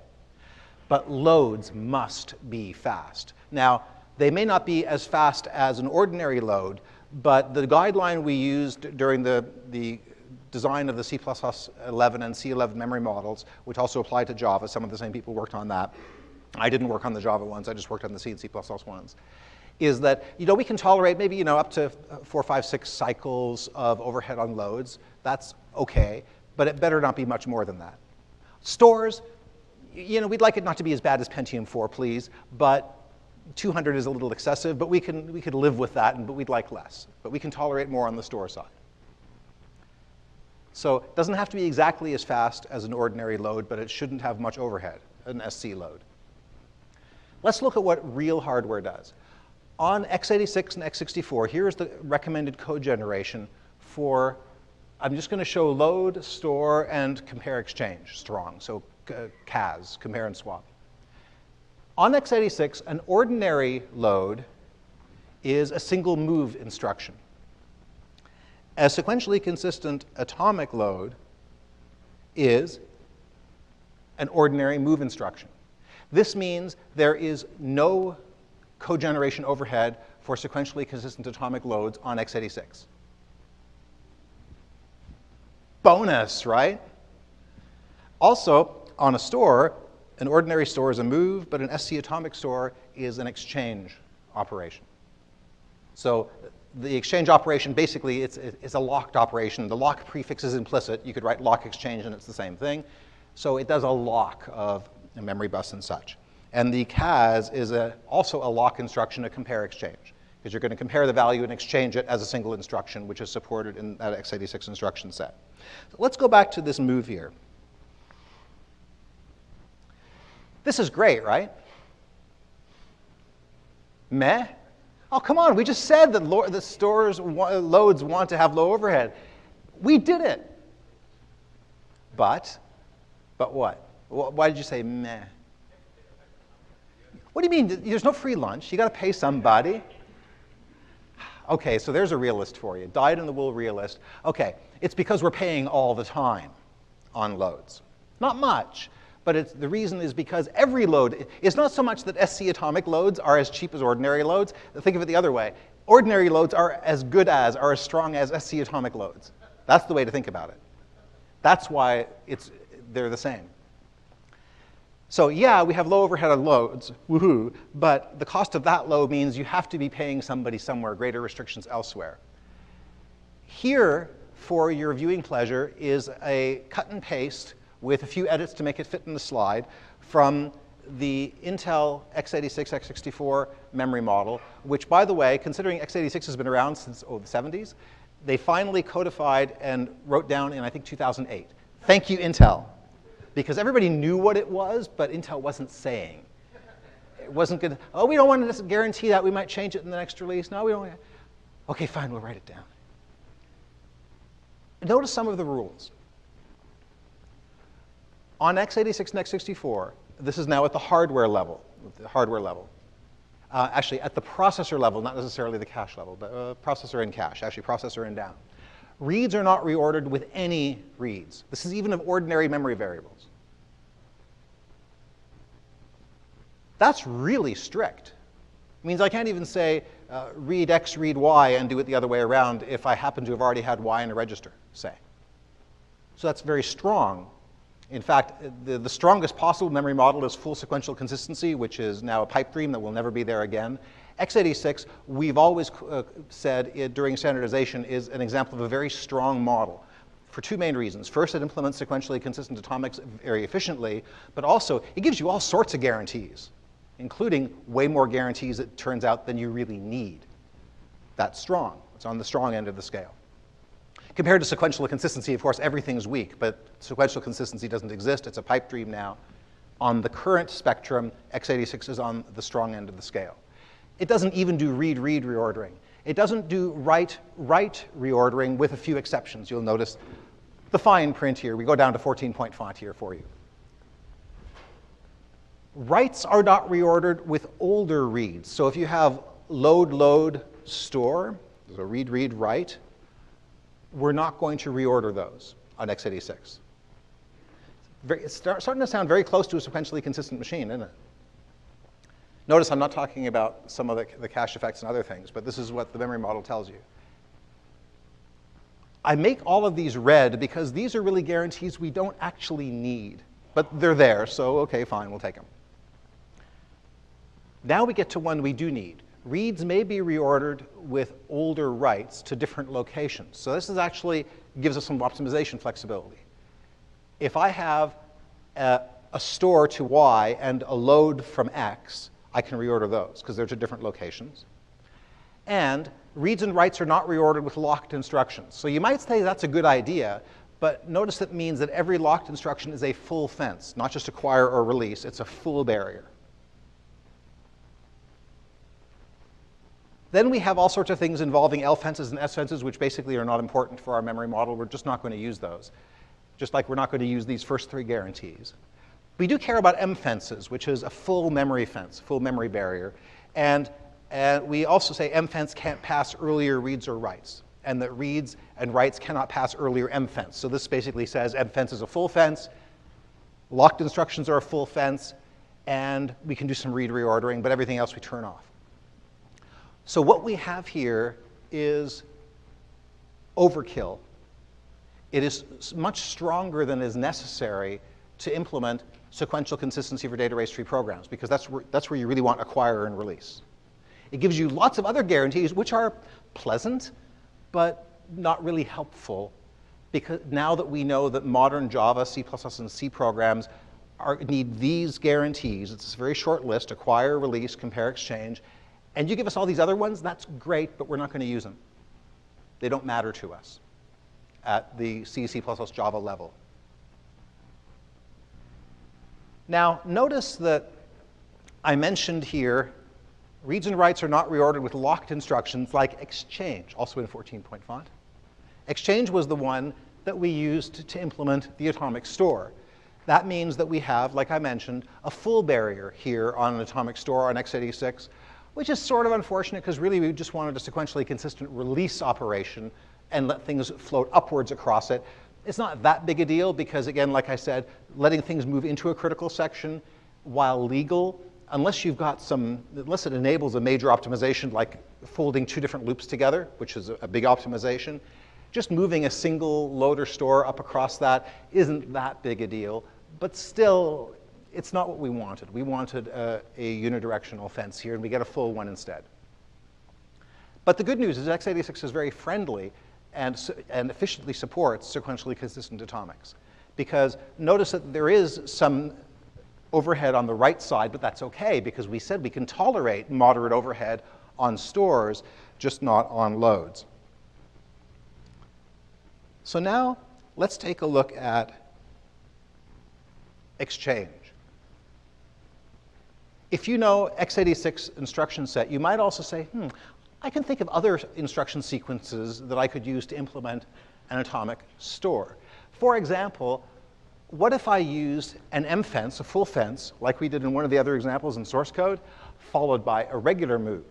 But loads must be fast. Now, they may not be as fast as an ordinary load, but the guideline we used during the design of the C++11 and C11 memory models, which also applied to Java, some of the same people worked on that. I didn't work on the Java ones, I just worked on the C and C++ ones, is that we can tolerate maybe up to 4, 5, 6 cycles of overhead on loads. That's okay, but it better not be much more than that. Stores, we'd like it not to be as bad as Pentium 4, please, but 200 is a little excessive, but we could live with that, but we'd like less. But we can tolerate more on the store side. So it doesn't have to be exactly as fast as an ordinary load, but it shouldn't have much overhead, an SC load. Let's look at what real hardware does. On x86 and x64, here's the recommended code generation for, I'm just going to show load, store, and compare exchange, strong, so CAS, compare and swap. On x86, an ordinary load is a single move instruction. A sequentially consistent atomic load is an ordinary move instruction. This means there is no code generation overhead for sequentially consistent atomic loads on x86. Bonus, right? Also, on a store, an ordinary store is a move, but an SC atomic store is an exchange operation. So the exchange operation, basically, it's a locked operation. The lock prefix is implicit. You could write lock exchange, and it's the same thing. So it does a lock of a memory bus and such. And the CAS is also a lock instruction, a compare exchange, because you're going to compare the value and exchange it as a single instruction, which is supported in that x86 instruction set. So let's go back to this move here. This is great, right? Meh? Oh, come on, we just said that the store's loads want to have low overhead. We did it. But what? Why did you say meh? What do you mean? There's no free lunch. You got to pay somebody. Okay, so there's a realist for you. Dyed-in-the-wool realist. Okay, it's because we're paying all the time on loads. Not much. But the reason is because every load, it's not so much that SC atomic loads are as cheap as ordinary loads. Think of it the other way. Ordinary loads are as good as, are as strong as SC atomic loads. That's the way to think about it. That's why they're the same. So yeah, we have low overhead on loads, woohoo, but the cost of that load means you have to be paying somebody somewhere, greater restrictions elsewhere. Here, for your viewing pleasure, is a cut and paste with a few edits to make it fit in the slide from the Intel x86, x64 memory model, which, by the way, considering x86 has been around since the 70s, they finally codified and wrote down in, I think, 2008. Thank you, Intel. Because everybody knew what it was, but Intel wasn't saying. It wasn't good. Oh, we don't want to guarantee that. We might change it in the next release. No, we don't. OK, fine, we'll write it down. Notice some of the rules. On x86 and x64, this is now at the hardware level. Actually, at the processor level, not necessarily the cache level, but processor and cache, actually processor and down. Reads are not reordered with any reads. This is even of ordinary memory variables. That's really strict. It means I can't even say read X, read Y, and do it the other way around if I happen to have already had Y in a register, say. So that's very strong. In fact, the strongest possible memory model is full sequential consistency, which is now a pipe dream that will never be there again. x86, we've always said during standardization, is an example of a very strong model for two main reasons. First, it implements sequentially consistent atomics very efficiently, but also it gives you all sorts of guarantees, including way more guarantees, it turns out, than you really need. That's strong. It's on the strong end of the scale. Compared to sequential consistency, of course, everything's weak, but sequential consistency doesn't exist. It's a pipe dream now. On the current spectrum, x86 is on the strong end of the scale. It doesn't even do read-read reordering. It doesn't do write-write reordering with a few exceptions. You'll notice the fine print here. We go down to 14-point font here for you. Writes are not reordered with older reads. So if you have load, load, store, so read, read, write, we're not going to reorder those on x86. It's starting to sound very close to a sequentially consistent machine, isn't it? Notice I'm not talking about some of the cache effects and other things, but this is what the memory model tells you. I make all of these red because these are really guarantees we don't actually need, but they're there, so okay, fine, we'll take them. Now we get to one we do need. Reads may be reordered with older writes to different locations. So this is actually gives us some optimization flexibility. If I have a store to Y and a load from X, I can reorder those because they're to different locations. And reads and writes are not reordered with locked instructions. So you might say that's a good idea, but notice that means that every locked instruction is a full fence, not just acquire or release. It's a full barrier. Then we have all sorts of things involving L fences and S fences, which basically are not important for our memory model. We're just not going to use those, just like we're not going to use these first three guarantees. We do care about M fences, which is a full memory fence, full memory barrier. And we also say M fence can't pass earlier reads or writes, and that reads and writes cannot pass earlier M fence. So this basically says M fence is a full fence, locked instructions are a full fence, and we can do some read reordering, but everything else we turn off. So what we have here is overkill. It is much stronger than is necessary to implement sequential consistency for data race tree programs, because that's where you really want acquire and release. It gives you lots of other guarantees, which are pleasant, but not really helpful, because now that we know that modern Java, C++, and C programs need these guarantees, it's a very short list: acquire, release, compare, exchange, and you give us all these other ones, that's great, but we're not going to use them. They don't matter to us at the C, C++, Java level. Now, notice that I mentioned here reads and writes are not reordered with locked instructions like exchange, also in 14-point font. Exchange was the one that we used to implement the atomic store. That means that we have, like I mentioned, a full barrier here on an atomic store on x86, which is sort of unfortunate because really we just wanted a sequentially consistent release operation and let things float upwards across it. It's not that big a deal because, again, like I said, letting things move into a critical section, while legal, unless it enables a major optimization like folding two different loops together, which is a big optimization, just moving a single load or store up across that isn't that big a deal, but still, it's not what we wanted. We wanted a unidirectional fence here, and we get a full one instead. But the good news is x86 is very friendly and efficiently supports sequentially consistent atomics. Because notice that there is some overhead on the right side, but that's okay, because we said we can tolerate moderate overhead on stores, just not on loads. So now let's take a look at exchange. If you know x86 instruction set, you might also say, I can think of other instruction sequences that I could use to implement an atomic store. For example, what if I used an M fence, a full fence, like we did in one of the other examples in source code, followed by a regular move,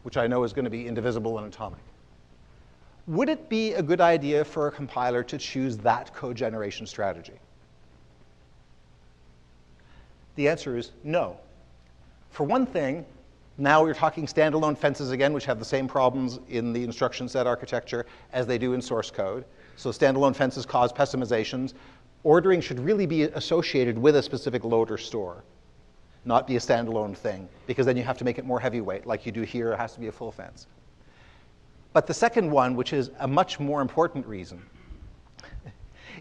which I know is going to be indivisible and atomic? Would it be a good idea for a compiler to choose that code generation strategy? The answer is no. For one thing, now we're talking standalone fences again, which have the same problems in the instruction set architecture as they do in source code. So standalone fences cause pessimizations. Ordering should really be associated with a specific load or store, not be a standalone thing, because then you have to make it more heavyweight, like you do here. It has to be a full fence. But the second one, which is a much more important reason,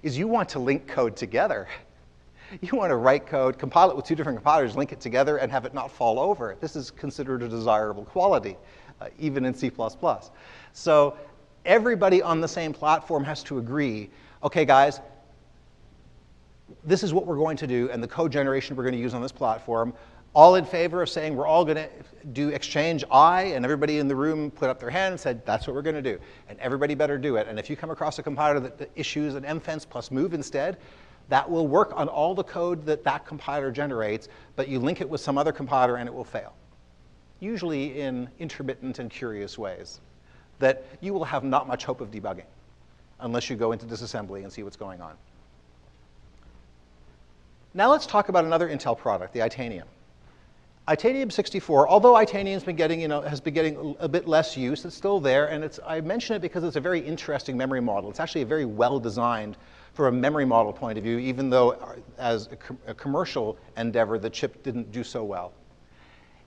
is you want to link code together. You want to write code, compile it with two different compilers, link it together, and have it not fall over. This is considered a desirable quality, even in C++. So everybody on the same platform has to agree, OK, guys, this is what we're going to do, and the code generation we're going to use on this platform, All in favor of saying we're all going to do exchange I, and everybody in the room put up their hand and said, that's what we're going to do. And everybody better do it. And if you come across a compiler that issues an mfence plus move instead, that will work on all the code that that compiler generates, but you link it with some other compiler and it will fail. Usually in intermittent and curious ways that you will have not much hope of debugging unless you go into disassembly and see what's going on. Now let's talk about another Intel product, the Itanium. Itanium 64, although Itanium's been getting, has been getting a bit less use, it's still there, and I mention it because it's a very interesting memory model. It's actually a very well designed from a memory model point of view, even though as a commercial endeavor, the chip didn't do so well.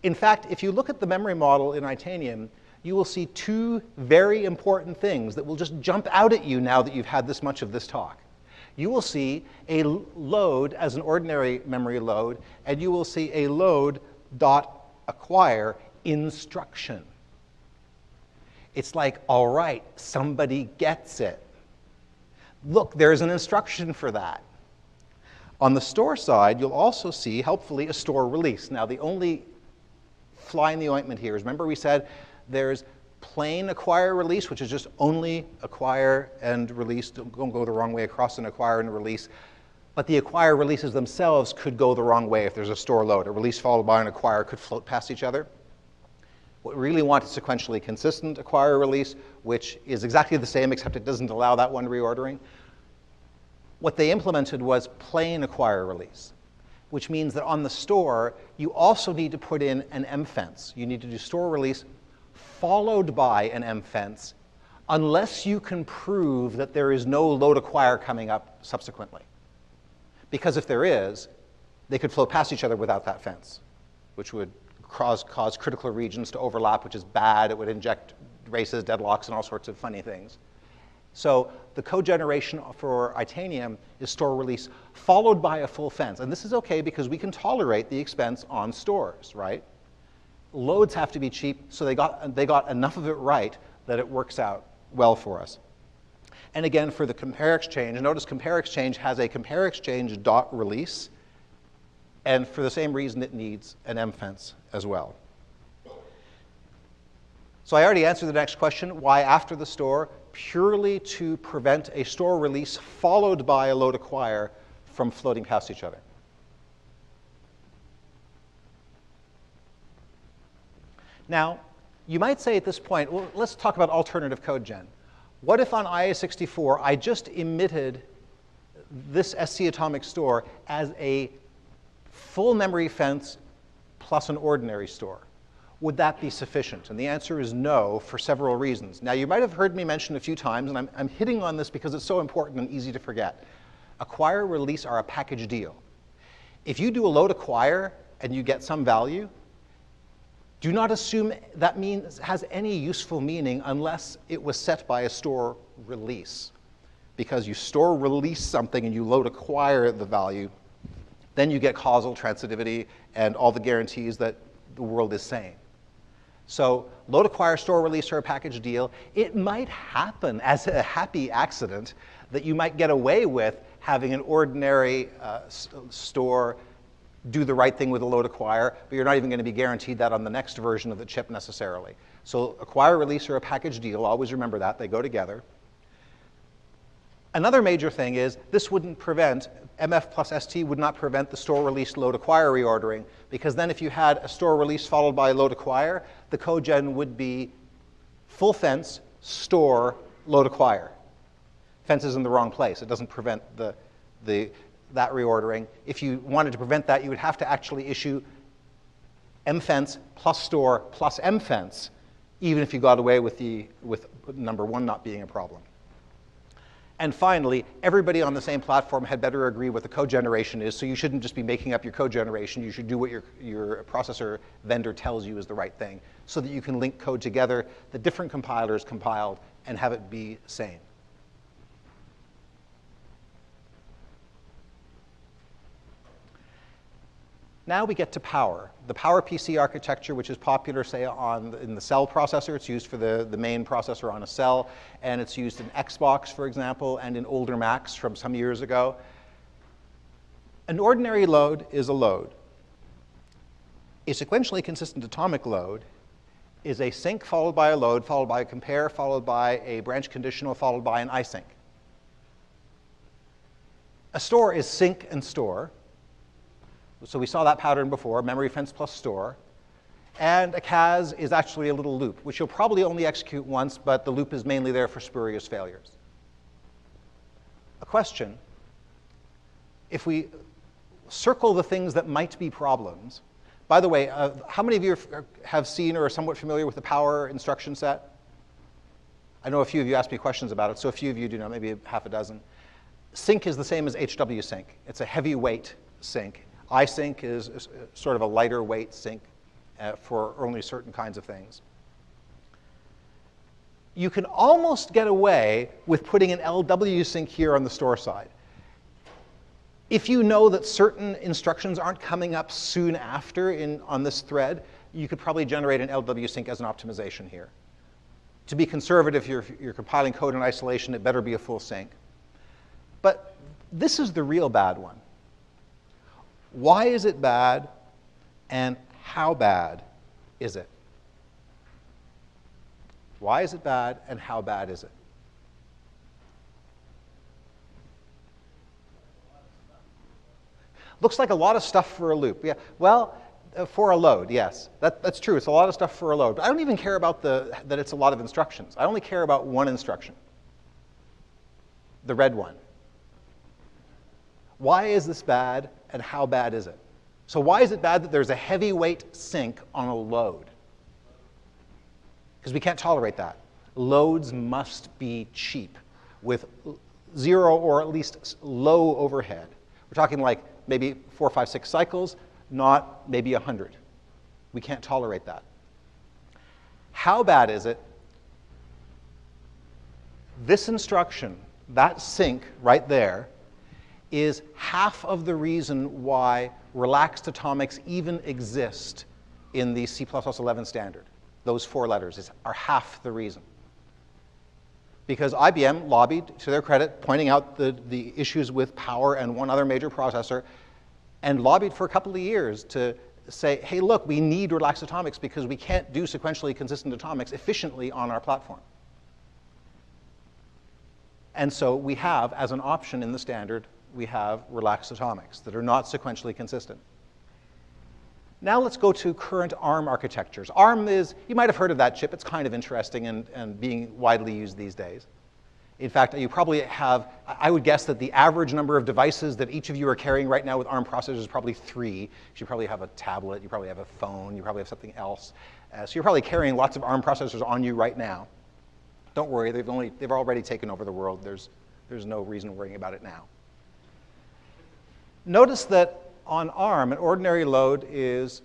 In fact, if you look at the memory model in Itanium, you will see two very important things that will just jump out at you now that you've had this much of this talk. You will see a load as an ordinary memory load, and you will see a load dot acquire instruction. It's like, all right, somebody gets it. Look, there's an instruction for that. On the store side, you'll also see, helpfully, a store release. Now, the only fly in the ointment here is, remember we said there's plain acquire release, which is just only acquire and release. Don't go the wrong way across an acquire and a release. But the acquire releases themselves could go the wrong way if there's a store load. A release followed by an acquire could float past each other. What we really want is sequentially consistent acquire release, which is exactly the same, except it doesn't allow that one reordering. What they implemented was plain acquire release, which means that on the store, you also need to put in an mfence. You need to do store release followed by an mfence, unless you can prove that there is no load acquire coming up subsequently. Because if there is, they could float past each other without that fence, which would cause critical regions to overlap, which is bad. It would inject races, deadlocks, and all sorts of funny things. So the code generation for Itanium is store release followed by a full fence. And this is OK because we can tolerate the expense on stores, right? Loads have to be cheap, so they got enough of it right that it works out well for us. And again, for the compare exchange, notice compare exchange has a compare exchange dot release, and for the same reason it needs an mfence as well. So I already answered the next question, why after the store? Purely to prevent a store release followed by a load acquire from floating past each other. Now, you might say at this point, well, let's talk about alternative code gen. What if on IA64 I just emitted this SC atomic store as a full memory fence plus an ordinary store? Would that be sufficient? And the answer is no, for several reasons. Now, you might have heard me mention a few times, and I'm hitting on this because it's so important and easy to forget. Acquire, release are a package deal. If you do a load acquire and you get some value, do not assume that has any useful meaning unless it was set by a store release. Because you store release something and you load acquire the value, then you get causal transitivity and all the guarantees that the world is saying. So load acquire, store release are a package deal. It might happen as a happy accident that you might get away with having an ordinary store do the right thing with a load acquire, but you're not even going to be guaranteed that on the next version of the chip necessarily. So acquire, release are a package deal. Always remember that. They go together. Another major thing is this wouldn't prevent, MF plus ST would not prevent the store release load acquire reordering, because then if you had a store release followed by a load acquire, the code gen would be full fence, store, load acquire. Fence is in the wrong place. It doesn't prevent that reordering. If you wanted to prevent that, you would have to actually issue mfence plus store plus mfence, even if you got away with number one not being a problem. And finally, everybody on the same platform had better agree what the code generation is, so you shouldn't just be making up your code generation. You should do what your processor vendor tells you is the right thing, so that you can link code together, the different compilers compiled, and have it be sane. Now we get to power. The PowerPC architecture, which is popular, say, in the cell processor. It's used for the main processor on a cell, and it's used in Xbox, for example, and in older Macs from some years ago. An ordinary load is a load. A sequentially consistent atomic load is a sync followed by a load, followed by a compare, followed by a branch conditional, followed by an isync. A store is sync and store. So we saw that pattern before, memory fence plus store. And a CAS is actually a little loop, which you'll probably only execute once, but the loop is mainly there for spurious failures. A question: if we circle the things that might be problems, by the way, how many of you have seen or are somewhat familiar with the power instruction set? I know a few of you asked me questions about it, so a few of you do know, maybe half a dozen. Sync is the same as HW sync. It's a heavyweight sync. Isync is sort of a lighter weight sync for only certain kinds of things. You can almost get away with putting an LW sync here on the store side. If you know that certain instructions aren't coming up soon after on this thread, you could probably generate an LW sync as an optimization here. To be conservative, if you're compiling code in isolation, it better be a full sync. But this is the real bad one. Why is it bad, and how bad is it? Why is it bad, and how bad is it? Looks like a lot of stuff for a loop. Yeah, well, for a load, yes. That's true. It's a lot of stuff for a load. But I don't even care about that it's a lot of instructions. I only care about one instruction, the red one. Why is this bad, and how bad is it? So why is it bad that there's a heavyweight sync on a load? Because we can't tolerate that. Loads must be cheap with 0 or at least low overhead. We're talking like maybe 4, 5, 6 cycles, not maybe 100. We can't tolerate that. How bad is it? This instruction, that sync right there, is half of the reason why relaxed atomics even exist in the C++11 standard. Those 4 letters are half the reason. Because IBM lobbied, to their credit, pointing out the issues with power and one other major processor, and lobbied for a couple of years to say, hey, look, we need relaxed atomics because we can't do sequentially consistent atomics efficiently on our platform. And so we have, as an option in the standard, we have relaxed atomics that are not sequentially consistent. Now let's go to current ARM architectures. ARM is, you might have heard of that chip. It's kind of interesting and being widely used these days. In fact, you probably have, I would guess that the average number of devices that each of you are carrying right now with ARM processors is probably 3. You probably have a tablet, you probably have a phone, you probably have something else. So you're probably carrying lots of ARM processors on you right now. Don't worry, they've already taken over the world. There's no reason worrying about it now. Notice that on ARM, an ordinary load is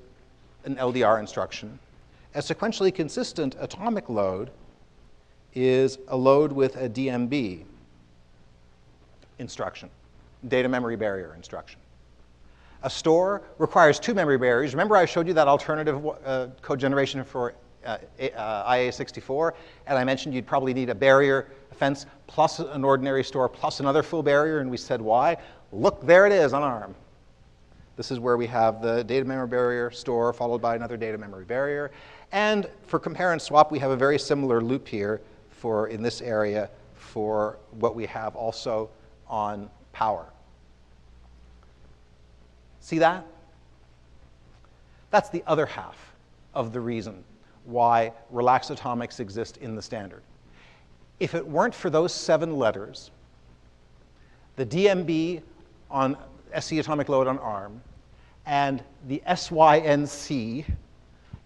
an LDR instruction. A sequentially consistent atomic load is a load with a DMB instruction, data memory barrier instruction. A store requires 2 memory barriers. Remember I showed you that alternative code generation for IA64, and I mentioned you'd probably need a barrier fence plus an ordinary store plus another full barrier, and we said why? Look, there it is on ARM. This is where we have the data memory barrier store followed by another data memory barrier. And for compare and swap, we have a very similar loop here for, in this area, for what we have also on power. See that? That's the other half of the reason why relaxed atomics exist in the standard. If it weren't for those 7 letters, the DMB on SC atomic load on ARM, and the SYNC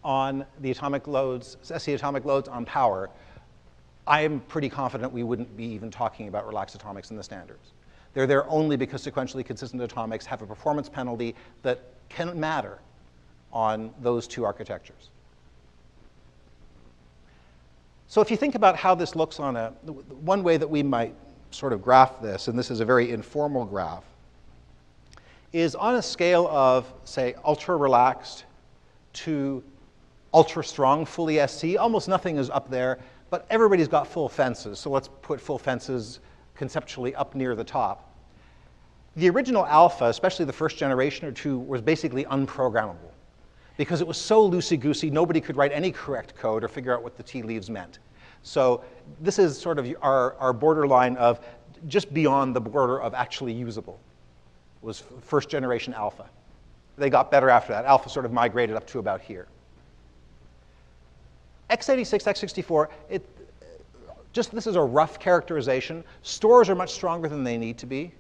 on the atomic loads, SC atomic loads on power, I am pretty confident we wouldn't be even talking about relaxed atomics in the standards. They're there only because sequentially consistent atomics have a performance penalty that can matter on those 2 architectures. So if you think about how this looks on one way that we might sort of graph this, and this is a very informal graph, is on a scale of, say, ultra-relaxed to ultra-strong, fully SC. Almost nothing is up there, but everybody's got full fences, so let's put full fences conceptually up near the top. The original alpha, especially the first generation or 2, was basically unprogrammable. because it was so loosey-goosey, nobody could write any correct code or figure out what the tea leaves meant. So this is sort of our borderline of just beyond the border of actually usable. It was first generation alpha. They got better after that. Alpha sort of migrated up to about here. x86, x64, this is a rough characterization. Stores are much stronger than they need to be.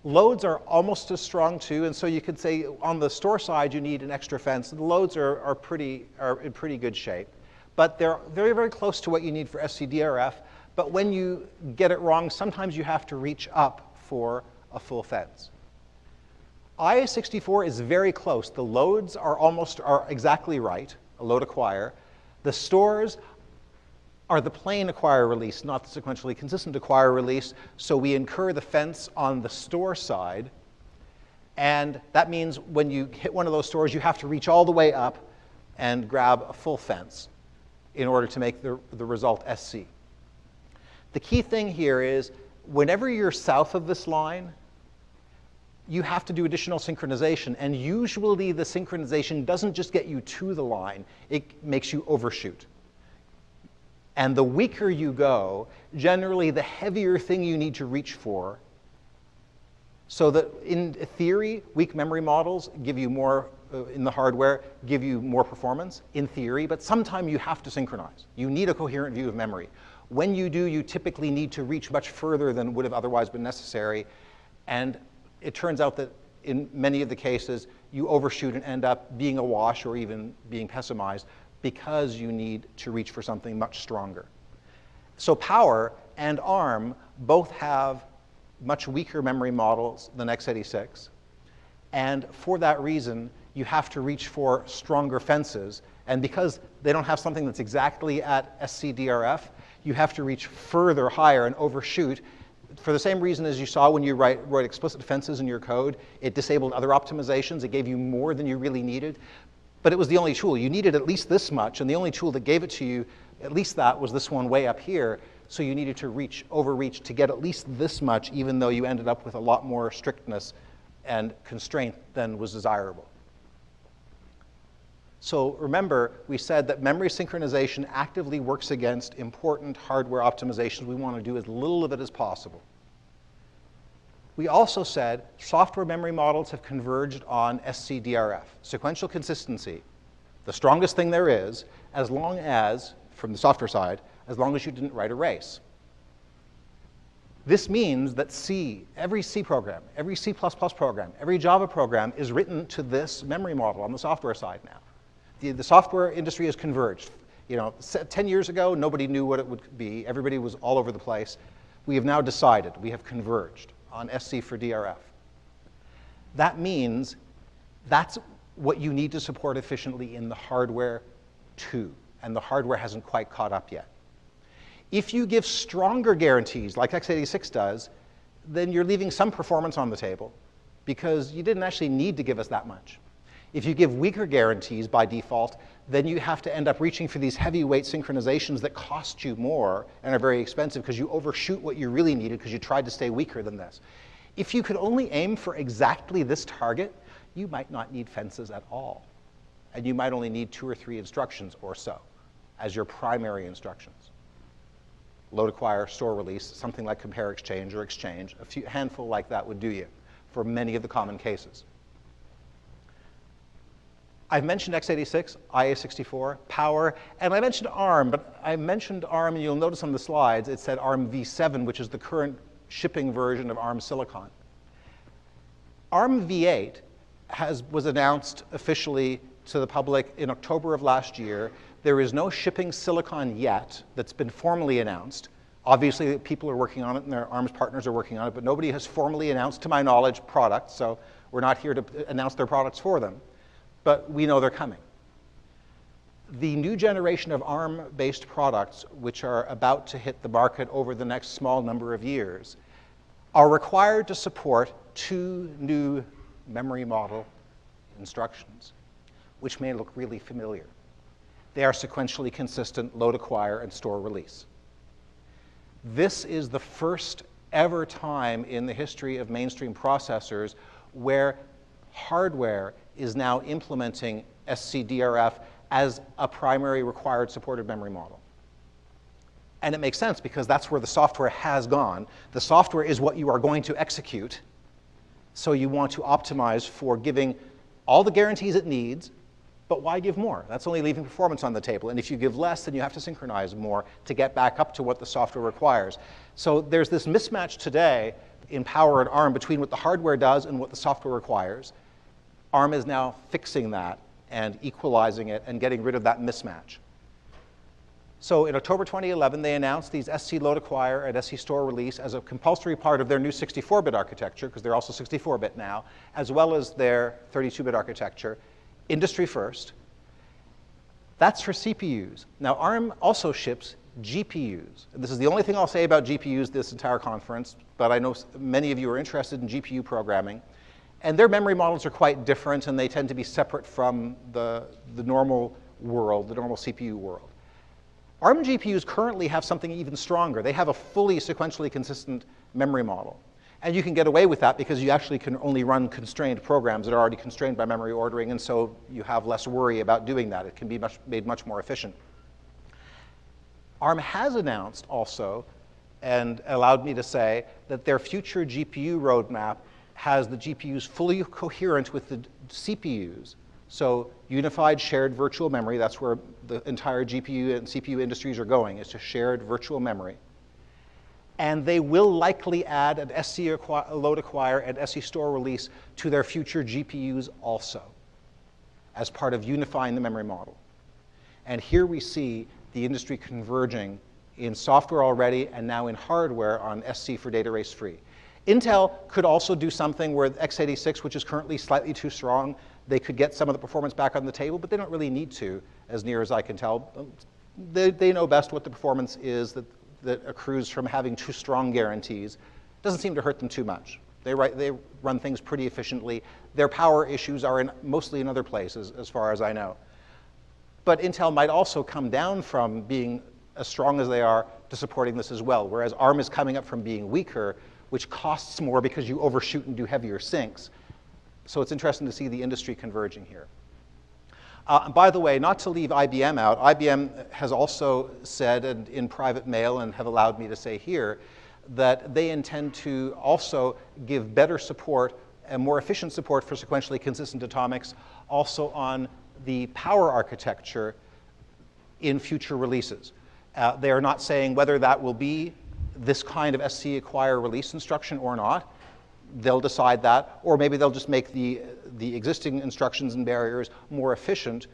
Loads are almost as strong too, and so you could say on the store side you need an extra fence. The loads are in pretty good shape. But they're very, very close to what you need for SCDRF. But when you get it wrong, sometimes you have to reach up for a full fence. IA64 is very close. The loads are exactly right, a load acquire. The stores are the plain acquire release, not the sequentially consistent acquire release. So we incur the fence on the store side. And that means when you hit one of those stores, you have to reach all the way up and grab a full fence in order to make the result SC. The key thing here is whenever you're south of this line, you have to do additional synchronization. And usually the synchronization doesn't just get you to the line, it makes you overshoot. And the weaker you go, generally the heavier thing you need to reach for. So that in theory, weak memory models give you more, in the hardware, give you more performance, in theory, but sometimes you have to synchronize. You need a coherent view of memory. When you do, you typically need to reach much further than would have otherwise been necessary. And it turns out that in many of the cases, you overshoot and end up being a wash or even being pessimized because you need to reach for something much stronger. So Power and ARM both have much weaker memory models than x86. And for that reason, you have to reach for stronger fences. And because they don't have something that's exactly at SCDRF, you have to reach further higher and overshoot. For the same reason as you saw when you wrote explicit fences in your code, it disabled other optimizations. It gave you more than you really needed. But it was the only tool. You needed at least this much, and the only tool that gave it to you, at least that, was this one way up here. So you needed to overreach to get at least this much, even though you ended up with a lot more strictness and constraint than was desirable. So remember, we said that memory synchronization actively works against important hardware optimizations. We want to do as little of it as possible. We also said software memory models have converged on SCDRF, sequential consistency, the strongest thing there is, as long as, from the software side, as long as you didn't write a race. This means that every C program, every C++ program, every Java program is written to this memory model on the software side now. The software industry has converged. 10 years ago, nobody knew what it would be. Everybody was all over the place. We have now decided, we have converged on SC for DRF. That means that's what you need to support efficiently in the hardware too, and the hardware hasn't quite caught up yet. If you give stronger guarantees, like x86 does, then you're leaving some performance on the table because you didn't actually need to give us that much. If you give weaker guarantees by default, then you have to end up reaching for these heavyweight synchronizations that cost you more and are very expensive because you overshoot what you really needed because you tried to stay weaker than this. If you could only aim for exactly this target, you might not need fences at all. And you might only need 2 or 3 instructions or so as your primary instructions. Load acquire, store release, something like compare exchange or exchange, a handful like that would do you for many of the common cases. I've mentioned x86, IA64, Power, and I mentioned ARM, but I mentioned ARM, and you'll notice on the slides, it said ARM v7, which is the current shipping version of ARM Silicon. ARM v8 was announced officially to the public in October of last year. There is no shipping silicon yet that's been formally announced. Obviously, people are working on it, and their ARM's partners are working on it, but nobody has formally announced, to my knowledge, products, so we're not here to announce their products for them. But we know they're coming. The new generation of ARM-based products, which are about to hit the market over the next small number of years, are required to support 2 new memory model instructions, which may look really familiar. They are sequentially consistent load acquire and store release. This is the first ever time in the history of mainstream processors where hardware is now implementing SCDRF as a primary required supported memory model. And it makes sense because that's where the software has gone. The software is what you are going to execute. So you want to optimize for giving all the guarantees it needs, but why give more? That's only leaving performance on the table. And if you give less, then you have to synchronize more to get back up to what the software requires. So there's this mismatch today in Power and ARM between what the hardware does and what the software requires. ARM is now fixing that and equalizing it and getting rid of that mismatch. So in October 2011, they announced these SC load acquire and SC store release as a compulsory part of their new 64-bit architecture, because they're also 64-bit now, as well as their 32-bit architecture, industry first. That's for CPUs. Now, ARM also ships GPUs. This is the only thing I'll say about GPUs this entire conference, but I know many of you are interested in GPU programming. And their memory models are quite different, and they tend to be separate from the normal world, the normal CPU world. ARM GPUs currently have something even stronger. They have a fully sequentially consistent memory model. And you can get away with that because you actually can only run constrained programs that are already constrained by memory ordering, and so you have less worry about doing that. It can be made much more efficient. ARM has announced also, and allowed me to say, that their future GPU roadmap has the GPUs fully coherent with the CPUs. So unified shared virtual memory, that's where the entire GPU and CPU industries are going, is to shared virtual memory. And they will likely add an SC load acquire and SC store release to their future GPUs also, as part of unifying the memory model. And here we see the industry converging in software already and now in hardware on SC for data race free. Intel could also do something where x86, which is currently slightly too strong, they could get some of the performance back on the table, but they don't really need to, as near as I can tell. They know best what the performance is that accrues from having too strong guarantees. Doesn't seem to hurt them too much. They run things pretty efficiently. Their power issues are mostly in other places, as far as I know. But Intel might also come down from being as strong as they are to supporting this as well, whereas ARM is coming up from being weaker, which costs more because you overshoot and do heavier sinks. So it's interesting to see the industry converging here. By the way, not to leave IBM out, IBM has also said in private mail and have allowed me to say here that they intend to also give better support and more efficient support for sequentially consistent atomics also on the power architecture in future releases. They are not saying whether that will be this kind of SC acquire release instruction or not. They'll decide that, or maybe they'll just make the existing instructions and barriers more efficient.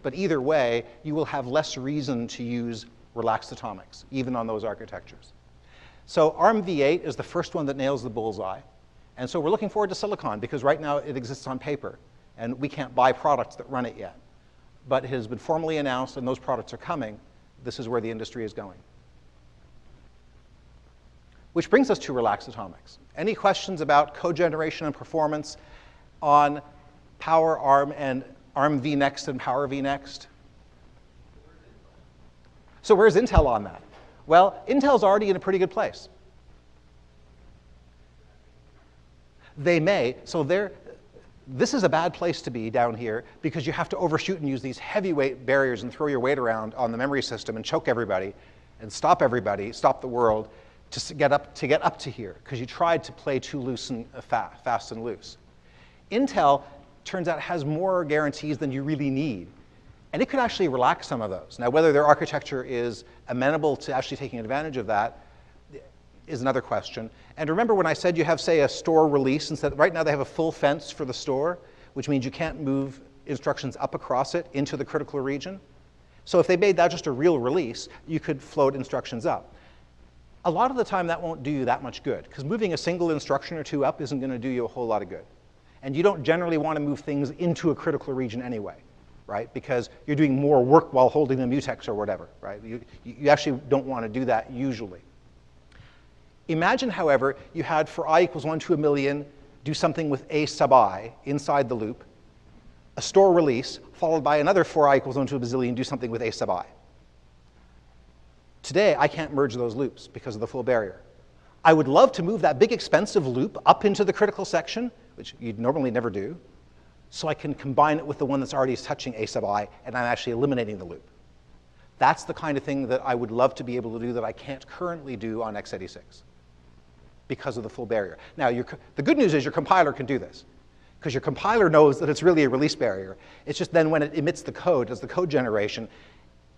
But either way, you will have less reason to use relaxed atomics, even on those architectures. So ARM v8 is the first one that nails the bullseye. And so we're looking forward to Silicon, because right now it exists on paper, and we can't buy products that run it yet. But it has been formally announced, and those products are coming. This is where the industry is going. Which brings us to relaxed atomics. Any questions about code generation and performance on Power ARM and ARM vNext and Power vNext? So where's Intel on that? Well, Intel's already in a pretty good place. They may. So this is a bad place to be down here because you have to overshoot and use these heavyweight barriers and throw your weight around on the memory system and choke everybody and stop the world to get up to here, because you tried to play too loose and fast and loose. Intel, turns out, has more guarantees than you really need. And it could actually relax some of those. Now, whether their architecture is amenable to actually taking advantage of that is another question. And remember when I said you have, say, a store release, instead, right now they have a full fence for the store, which means you can't move instructions up across it into the critical region. So if they made that just a real release, you could float instructions up. A lot of the time, that won't do you that much good, because moving a single instruction or two up isn't going to do you a whole lot of good. And you don't generally want to move things into a critical region anyway, right? Because you're doing more work while holding the mutex or whatever, right? You actually don't want to do that usually. Imagine, however, you had for I equals 1 to 1,000,000, do something with a sub I inside the loop, a store release, followed by another for I equals 1 to a bazillion, do something with a sub I. Today, I can't merge those loops because of the full barrier. I would love to move that big, expensive loop up into the critical section, which you'd normally never do. so I can combine it with the one that's already touching a sub I, and I'm actually eliminating the loop. That's the kind of thing that I would love to be able to do that I can't currently do on x86 because of the full barrier. Now, the good news is your compiler can do this, because your compiler knows that it's really a release barrier. It's just then when it emits the code, does the code generation,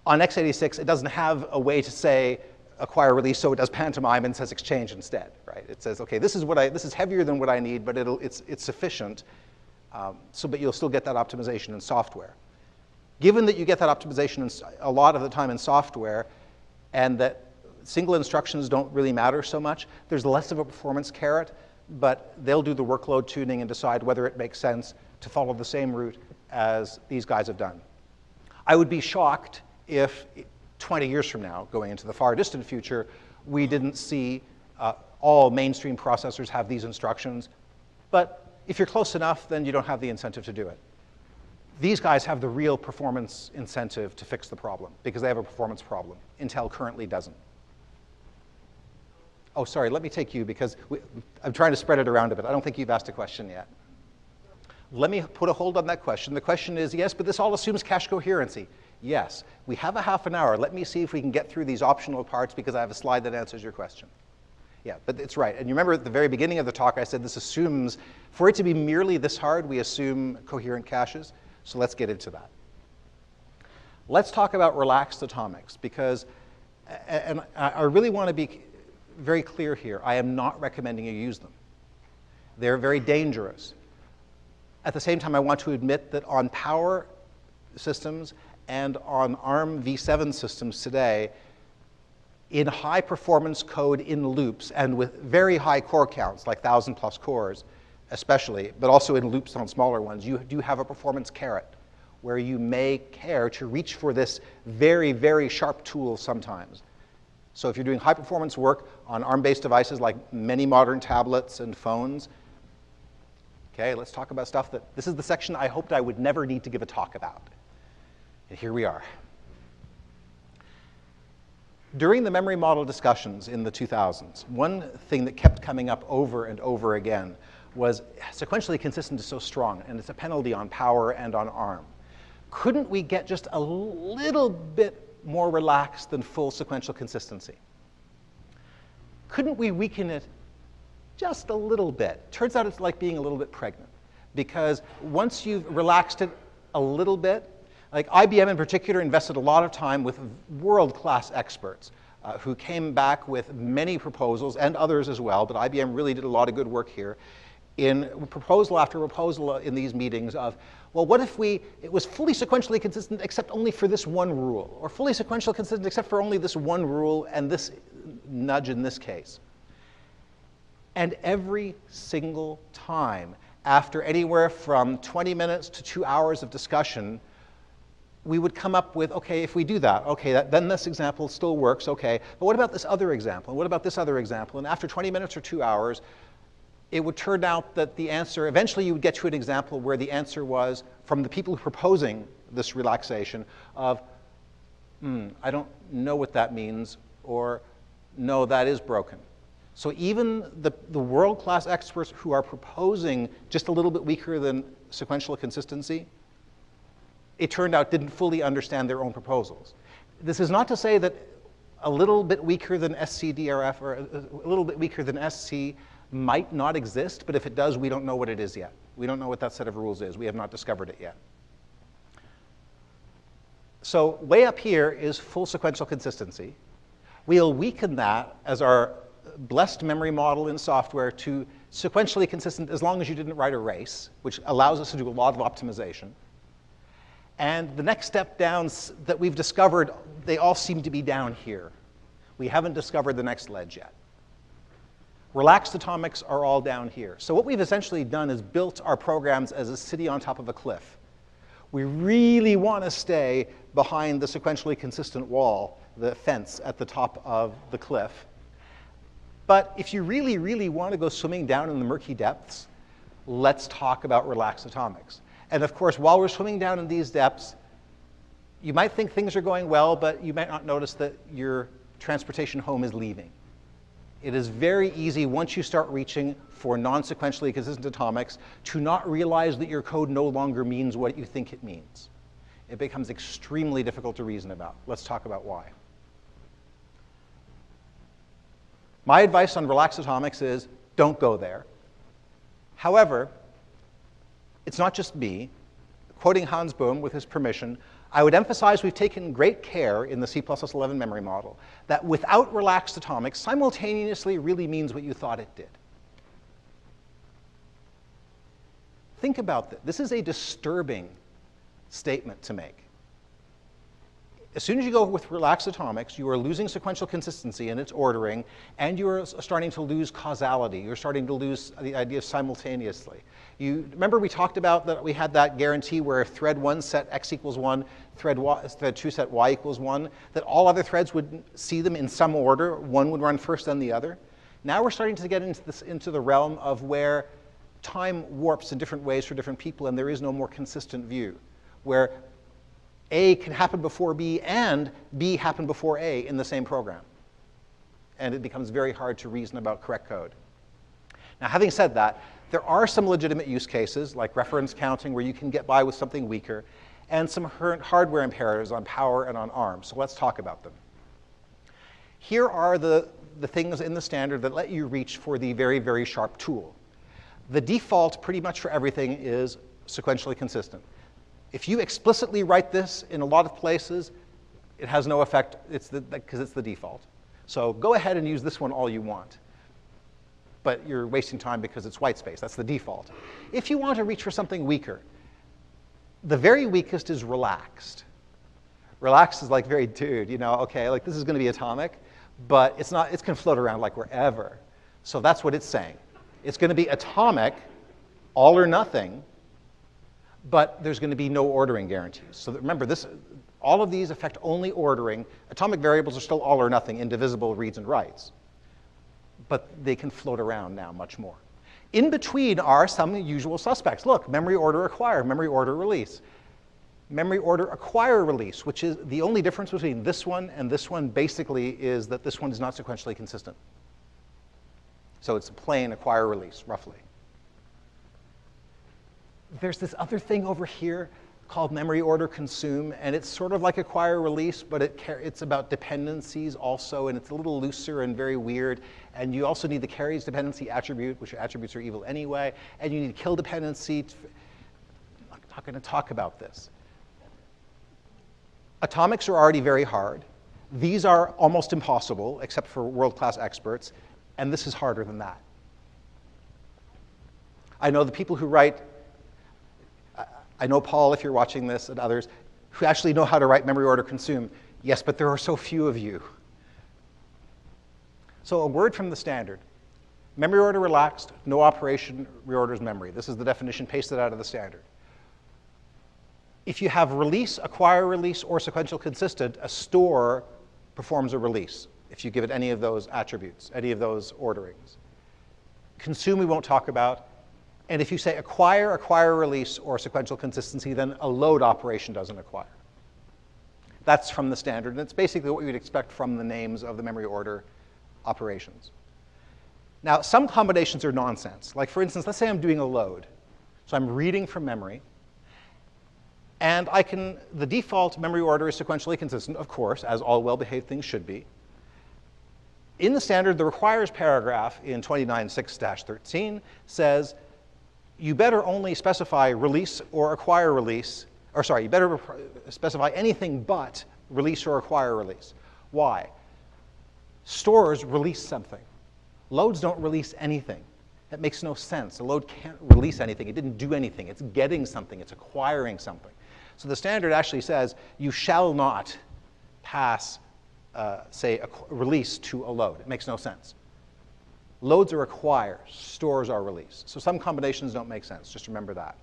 on x86, it doesn't have a way to say acquire release, so it does pantomime and says exchange instead, right? It says, okay, this is heavier than what I need, but it's sufficient. But you'll still get that optimization in software. Given that you get that optimization a lot of the time in software, and that single instructions don't really matter so much, there's less of a performance carrot, but they'll do the workload tuning and decide whether it makes sense to follow the same route as these guys have done. I would be shocked if 20 years from now, going into the far distant future, we didn't see all mainstream processors have these instructions. But if you're close enough, then you don't have the incentive to do it. These guys have the real performance incentive to fix the problem, because they have a performance problem. Intel currently doesn't. Oh, sorry, let me take you, because I'm trying to spread it around a bit. I don't think you've asked a question yet. Let me put a hold on that question. The question is, yes, but this all assumes cache coherency. Yes, we have a half an hour. Let me see if we can get through these optional parts, because I have a slide that answers your question. Yeah, but it's right. And you remember at the very beginning of the talk, I said this assumes, for it to be merely this hard, we assume coherent caches. So let's get into that. Let's talk about relaxed atomics, because, and I really want to be very clear here, I am not recommending you use them. They're very dangerous. At the same time, I want to admit that on power systems and on ARM v7 systems today, in high performance code in loops and with very high core counts, like 1,000+ cores especially, but also in loops on smaller ones, you do have a performance carrot where you may care to reach for this very, very sharp tool sometimes. So if you're doing high performance work on ARM-based devices like many modern tablets and phones, okay, let's talk about stuff that, this is the section I hoped I would never need to give a talk about. And here we are. During the memory model discussions in the 2000s, one thing that kept coming up over and over again was sequentially consistent is so strong, and it's a penalty on power and on ARM. Couldn't we get just a little bit more relaxed than full sequential consistency? Couldn't we weaken it just a little bit? Turns out it's like being a little bit pregnant, because once you've relaxed it a little bit, like IBM in particular invested a lot of time with world-class experts who came back with many proposals, and others as well, but IBM really did a lot of good work here, in proposal after proposal in these meetings of, well, what if it was fully sequentially consistent except only for this one rule, or fully sequential consistent except for only this one rule and this nudge in this case? And every single time, after anywhere from 20 minutes to 2 hours of discussion, we would come up with, okay, if we do that, okay, then this example still works, okay, but what about this other example? And what about this other example? And after 20 minutes or 2 hours, it would turn out that the answer, eventually you would get to an example where the answer was, from the people proposing this relaxation, of, I don't know what that means, or no, that is broken. So even the world-class experts who are proposing just a little bit weaker than sequential consistency, it turned out didn't fully understand their own proposals. This is not to say that a little bit weaker than SCDRF or a little bit weaker than SC might not exist, but if it does, we don't know what it is yet. We don't know what that set of rules is. We have not discovered it yet. So way up here is full sequential consistency. We'll weaken that as our blessed memory model in software to sequentially consistent as long as you didn't write a race, which allows us to do a lot of optimization. And the next step down that we've discovered, they all seem to be down here. We haven't discovered the next ledge yet. Relaxed atomics are all down here. So what we've essentially done is built our programs as a city on top of a cliff. We really want to stay behind the sequentially consistent wall, the fence at the top of the cliff. But if you really, really want to go swimming down in the murky depths, let's talk about relaxed atomics. And of course, while we're swimming down in these depths, you might think things are going well, but you might not notice that your transportation home is leaving. It is very easy once you start reaching for non-sequentially consistent atomics to not realize that your code no longer means what you think it means. It becomes extremely difficult to reason about. Let's talk about why. My advice on relaxed atomics is don't go there. However, it's not just me. Quoting Hans Bohm with his permission, I would emphasize we've taken great care in the C++11 memory model that without relaxed atomics, simultaneously really means what you thought it did. Think about this. This is a disturbing statement to make. As soon as you go with relaxed atomics, you are losing sequential consistency in its ordering, and you are starting to lose causality. You're starting to lose the idea of simultaneously. You remember we talked about that we had that guarantee where if thread 1 set x equals 1, thread 2 set y equals 1, that all other threads would see them in some order. One would run first, then the other. Now we're starting to get into the realm of where time warps in different ways for different people, and there is no more consistent view, where A can happen before B and B happen before A in the same program. And it becomes very hard to reason about correct code. Now, having said that, there are some legitimate use cases, like reference counting, where you can get by with something weaker, and some hardware imperatives on power and on ARM. So let's talk about them. Here are the things in the standard that let you reach for the very, very sharp tool. The default pretty much for everything is sequentially consistent. If you explicitly write this in a lot of places, it has no effect because it's the default. So go ahead and use this one all you want. But you're wasting time because it's white space. That's the default. If you want to reach for something weaker, the very weakest is relaxed. Relaxed is like very, dude, you know, okay, like this is going to be atomic, but it's not, it can float around like wherever. So that's what it's saying. It's going to be atomic, all or nothing, but there's going to be no ordering guarantees. So remember, all of these affect only ordering. Atomic variables are still all or nothing, indivisible reads and writes. But they can float around now much more. In between are some usual suspects. Look, memory order acquire, memory order release. Memory order acquire release, which is the only difference between this one and this one basically is that this one is not sequentially consistent. So it's a plain acquire release, roughly. There's this other thing over here called memory order consume, and it's sort of like acquire release, but it's about dependencies also, and it's a little looser and very weird. And you also need the carries dependency attribute, which attributes are evil anyway, and you need kill dependency. I'm not going to talk about this. Atomics are already very hard. These are almost impossible, except for world-class experts, and this is harder than that. I know the people who write I know, Paul, if you're watching this, and others, who actually know how to write memory order consume. Yes, but there are so few of you. So a word from the standard. Memory order relaxed, no operation reorders memory. This is the definition pasted out of the standard. If you have release, acquire release, or sequential consistent, a store performs a release if you give it any of those attributes, any of those orderings. Consume we won't talk about. And if you say acquire, acquire release, or sequential consistency, then a load operation doesn't acquire. That's from the standard, and it's basically what you'd expect from the names of the memory order operations. Now, some combinations are nonsense. Like, for instance, let's say I'm doing a load. So I'm reading from memory. And the default memory order is sequentially consistent, of course, as all well-behaved things should be. In the standard, the requires paragraph in 29.6-13 says, you better only specify release or acquire release, or sorry, you better specify anything but release or acquire release. Why? Stores release something. Loads don't release anything. That makes no sense. A load can't release anything. It didn't do anything. It's getting something. It's acquiring something. So the standard actually says you shall not pass, say, a release to a load. It makes no sense. Loads are acquire, stores are release. So some combinations don't make sense, just remember that.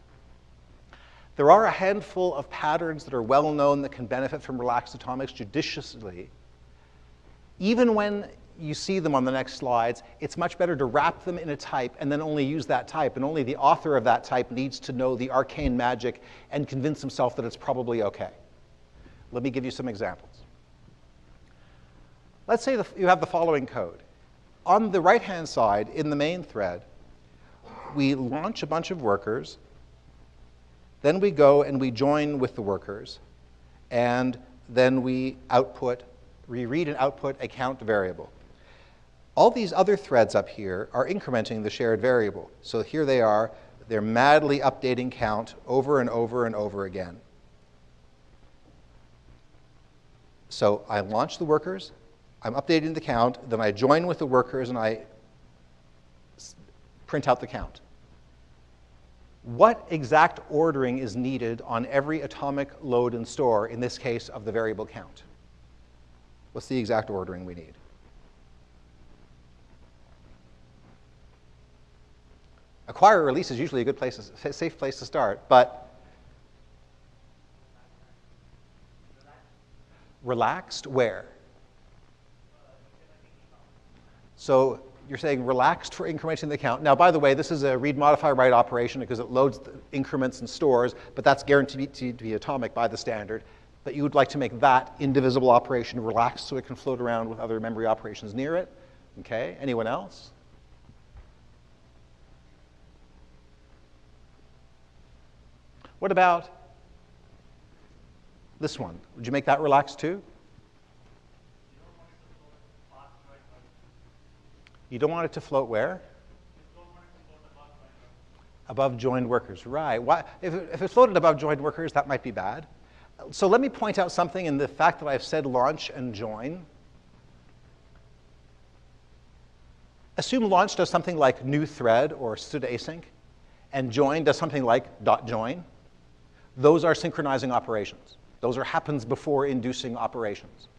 There are a handful of patterns that are well known that can benefit from relaxed atomics judiciously. Even when you see them on the next slides, it's much better to wrap them in a type and then only use that type, and only the author of that type needs to know the arcane magic and convince himself that it's probably okay. Let me give you some examples. Let's say you have the following code. on the right-hand side, in the main thread, we launch a bunch of workers. Then we go and we join with the workers. And then we read and output a count variable. All these other threads up here are incrementing the shared variable. So here they are. They're madly updating count over and over and over again. So I launch the workers. I'm updating the count. Then I join with the workers, and I print out the count. What exact ordering is needed on every atomic load and store, in this case, of the variable count? What's the exact ordering we need? Acquire or release is usually a good place, a safe place to start, but relaxed where? So you're saying relaxed for incrementing the count. Now, by the way, this is a read, modify, write operation because it loads the increments and stores, but that's guaranteed to be atomic by the standard. But you would like to make that indivisible operation relaxed so it can float around with other memory operations near it. Okay, anyone else? What about this one? Would you make that relaxed too? You don't want it to float where? Above joined workers, right. Why? If it floated above joined workers, that might be bad. So let me point out something in the fact that I've said launch and join. Assume launch does something like new thread or stood async, and join does something like .join. Those are synchronizing operations. Those are happens before inducing operations.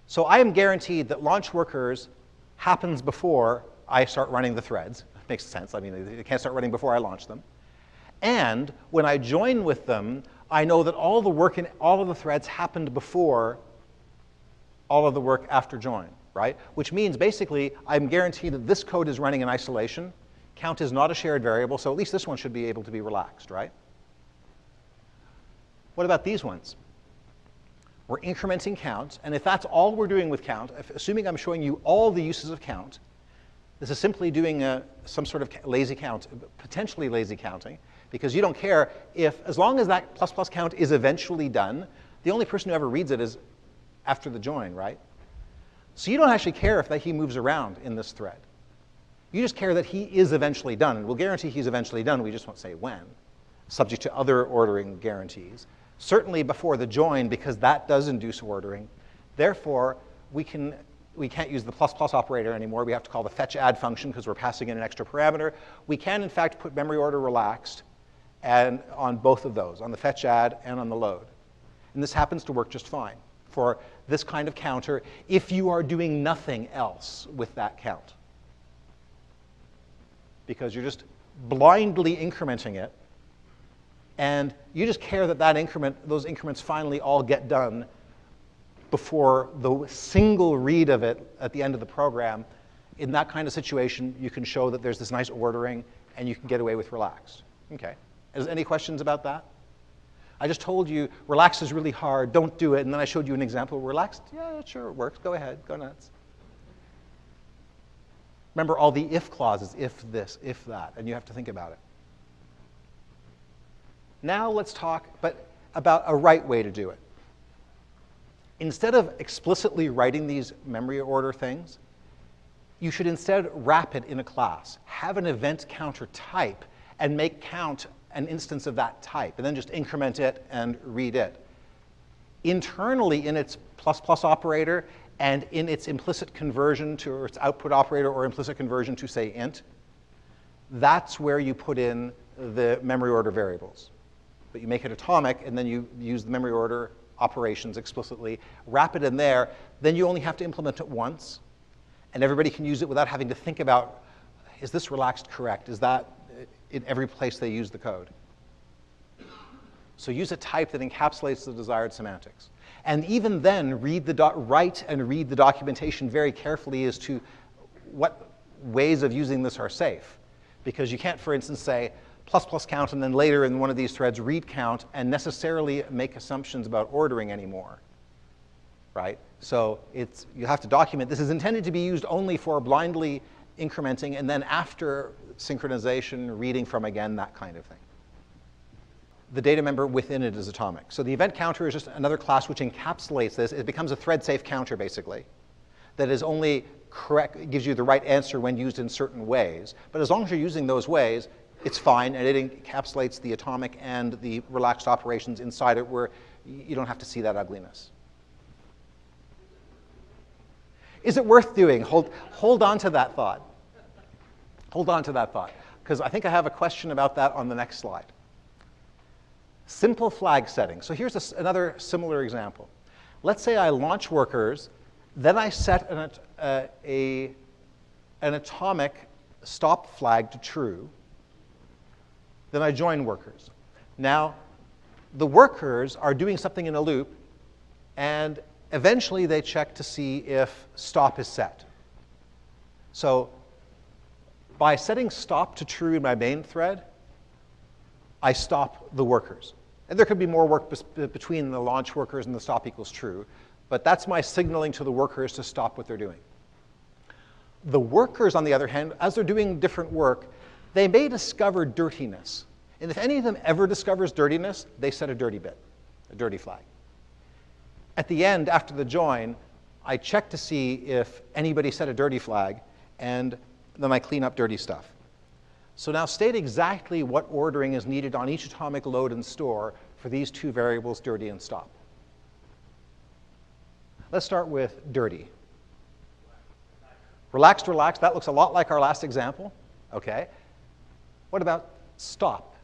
So I am guaranteed that launch workers happens before I start running the threads. Makes sense. I mean, they can't start running before I launch them. And when I join with them, I know that all the work in all of the threads happened before all of the work after join, right? Which means basically I'm guaranteed that this code is running in isolation. Count is not a shared variable, so at least this one should be able to be relaxed, right? What about these ones? We're incrementing count, and if that's all we're doing with count, assuming I'm showing you all the uses of count, this is simply doing some sort of lazy count, potentially lazy counting, because you don't care if, as long as that plus plus count is eventually done, the only person who ever reads it is after the join, right? So you don't actually care if he moves around in this thread. You just care that he is eventually done, and we'll guarantee he's eventually done, we just won't say when, subject to other ordering guarantees. Certainly before the join, because that does induce ordering. Therefore, we can't use the plus plus operator anymore. We have to call the fetch add function because we're passing in an extra parameter. We can, in fact, put memory order relaxed and on both of those, on the fetch add and on the load. And this happens to work just fine for this kind of counter if you are doing nothing else with that count. Because you're just blindly incrementing it, and you just care that those increments finally all get done before the single read of it at the end of the program. In that kind of situation, you can show that there's this nice ordering, and you can get away with relaxed. Okay. Any questions about that? I just told you relaxed is really hard. Don't do it. And then I showed you an example of relaxed. Yeah, sure, it works. Go ahead. Go nuts. Remember all the if clauses, if this, if that, and you have to think about it. Now let's talk about a right way to do it. Instead of explicitly writing these memory order things, you should instead wrap it in a class. Have an event counter type and make count an instance of that type, and then just increment it and read it. Internally in its plus plus operator and in its implicit conversion to, or its output operator or implicit conversion to, say, int, that's where you put in the memory order variables. But you make it atomic, and then you use the memory order operations explicitly, wrap it in there, then you only have to implement it once, and everybody can use it without having to think about, is this relaxed correct? Is that in every place they use the code? So use a type that encapsulates the desired semantics. And even then, write and read the documentation very carefully as to what ways of using this are safe. Because you can't, for instance, say, plus plus count, and then later in one of these threads read count, and necessarily make assumptions about ordering anymore. right? So you have to document. This is intended to be used only for blindly incrementing, and then after synchronization, reading from again, that kind of thing. The data member within it is atomic. So the event counter is just another class which encapsulates this. It becomes a thread-safe counter, basically, that is only correct, gives you the right answer when used in certain ways. But as long as you're using those ways, it's fine, and it encapsulates the atomic and the relaxed operations inside it where you don't have to see that ugliness. Is it worth doing? Hold on to that thought. Hold on to that thought, because I think I have a question about that on the next slide. Simple flag setting. So here's another similar example. Let's say I launch workers, then I set an atomic stop flag to true, then I join workers. Now, the workers are doing something in a loop, and eventually they check to see if stop is set. So by setting stop to true in my main thread, I stop the workers. And there could be more work between the launch workers and the stop equals true, but that's my signaling to the workers to stop what they're doing. The workers, on the other hand, as they're doing different work, they may discover dirtiness. And if any of them ever discovers dirtiness, they set a dirty bit, a dirty flag. At the end, after the join, I check to see if anybody set a dirty flag, and then I clean up dirty stuff. So now state exactly what ordering is needed on each atomic load and store for these two variables, dirty and stop. Let's start with dirty. Relaxed, relaxed, that looks a lot like our last example. Okay. What about stop?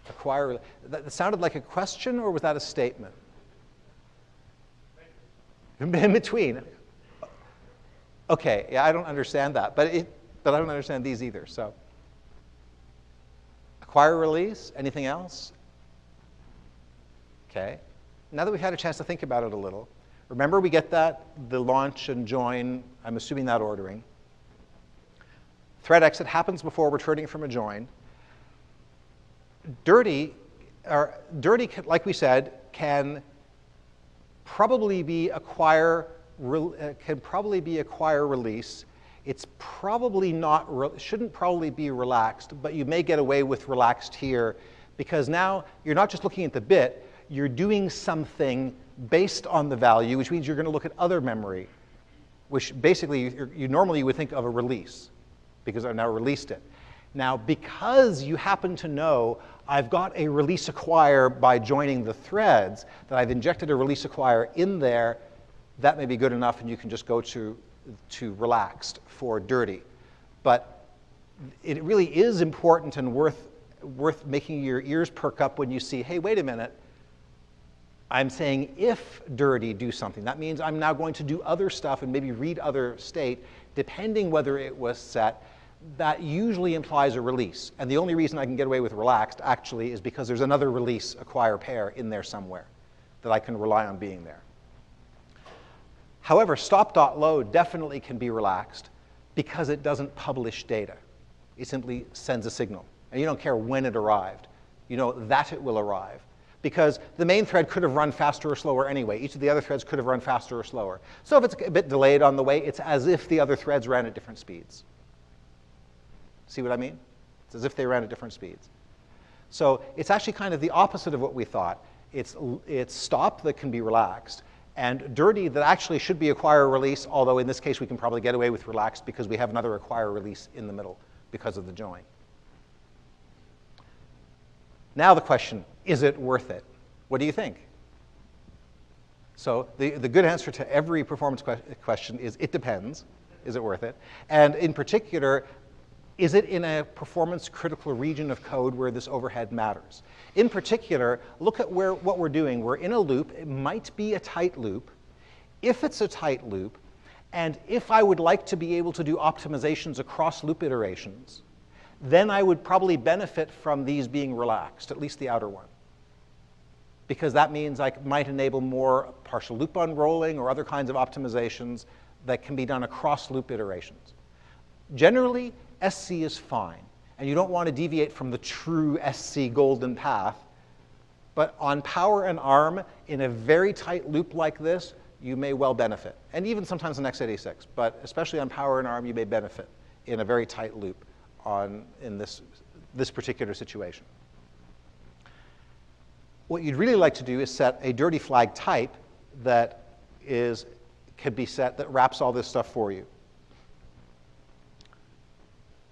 Acquire. That sounded like a question, or was that a statement? In between. Okay, yeah, I don't understand that, but I don't understand these either. So, acquire, release, anything else? Okay. Now that we've had a chance to think about it a little, remember we get that, the launch and join, I'm assuming that ordering. Thread exit happens before returning from a join. Dirty, like we said, can probably be acquire release. It's probably not, shouldn't probably be relaxed, but you may get away with relaxed here because now you're not just looking at the bit, you're doing something based on the value, which means you're going to look at other memory, which basically you normally would think of a release because I've now released it. Now, because you happen to know I've got a release acquire by joining the threads, that I've injected a release acquire in there, that may be good enough, and you can just go to relaxed for dirty. But it really is important and worth making your ears perk up when you see, hey, wait a minute, I'm saying if dirty, do something. That means I'm now going to do other stuff and maybe read other state, depending whether it was set. That usually implies a release. And the only reason I can get away with relaxed, actually, is because there's another release acquire pair in there somewhere that I can rely on being there. However, stop.load definitely can be relaxed because it doesn't publish data. It simply sends a signal. And you don't care when it arrived. You know that it will arrive. Because the main thread could have run faster or slower anyway. Each of the other threads could have run faster or slower. So if it's a bit delayed on the way, it's as if the other threads ran at different speeds. See what I mean? It's as if they ran at different speeds. So it's actually kind of the opposite of what we thought. It's stop that can be relaxed, and dirty that actually should be acquire release, although in this case we can probably get away with relaxed because we have another acquire release in the middle because of the join. Now the question, is it worth it? What do you think? So the good answer to every performance question is it depends. Is it worth it? And in particular, is it in a performance critical region of code where this overhead matters? In particular, look at what we're doing. We're in a loop. It might be a tight loop. If it's a tight loop, and if I would like to be able to do optimizations across loop iterations, then I would probably benefit from these being relaxed, at least the outer one. Because that means I might enable more partial loop unrolling or other kinds of optimizations that can be done across loop iterations. Generally, SC is fine, and you don't want to deviate from the true SC golden path But on power and ARM, in a very tight loop like this, you may well benefit. And even sometimes on x86, but especially on power and ARM, you may benefit in a very tight loop in this particular situation. What you'd really like to do is set a dirty flag type that could be set that wraps all this stuff for you.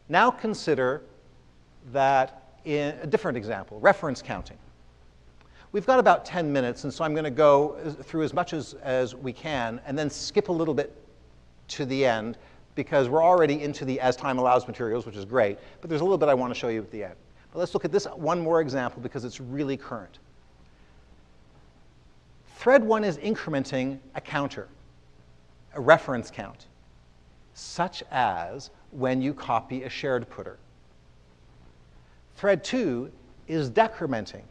Now consider that in a different example, reference counting. We've got about 10 minutes, and so I'm going to go through as much as we can and then skip a little bit to the end because we're already into the as time allows materials, which is great, but there's a little bit I want to show you at the end. But let's look at this one more example because it's really current. Thread 1 is incrementing a counter, a reference count, such as when you copy a shared putter. Thread 2 is decrementing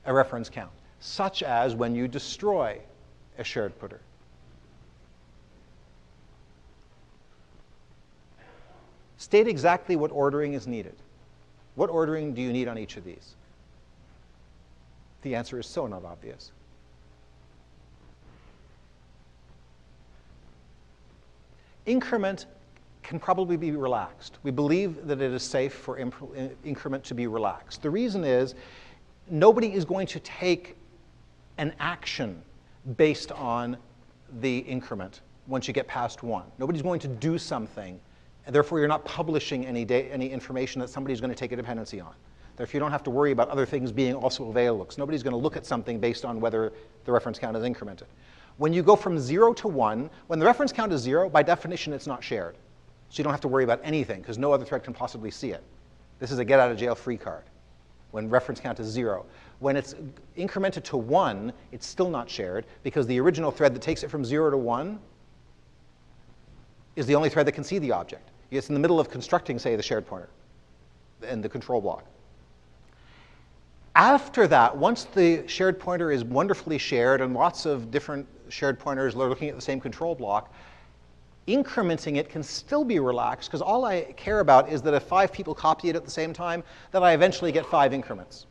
a reference count, such as when you destroy a shared putter. State exactly what ordering is needed. What ordering do you need on each of these? The answer is so not obvious. Increment can probably be relaxed. We believe that it is safe for increment to be relaxed. The reason is nobody is going to take an action based on the increment once you get past 1. Nobody's going to do something, and therefore you're not publishing any information that somebody's going to take a dependency on. Therefore, you don't have to worry about other things being also available, because nobody's going to look at something based on whether the reference count is incremented. When you go from 0 to 1, when the reference count is 0, by definition, it's not shared. So you don't have to worry about anything, because no other thread can possibly see it. This is a get-out-of-jail-free card when reference count is 0. When it's incremented to 1, it's still not shared, because the original thread that takes it from 0 to 1 is the only thread that can see the object. It's in the middle of constructing, say, the shared pointer and the control block. After that, once the shared pointer is wonderfully shared and lots of different shared pointers are looking at the same control block, incrementing it can still be relaxed, because all I care about is that if 5 people copy it at the same time, that I eventually get 5 increments.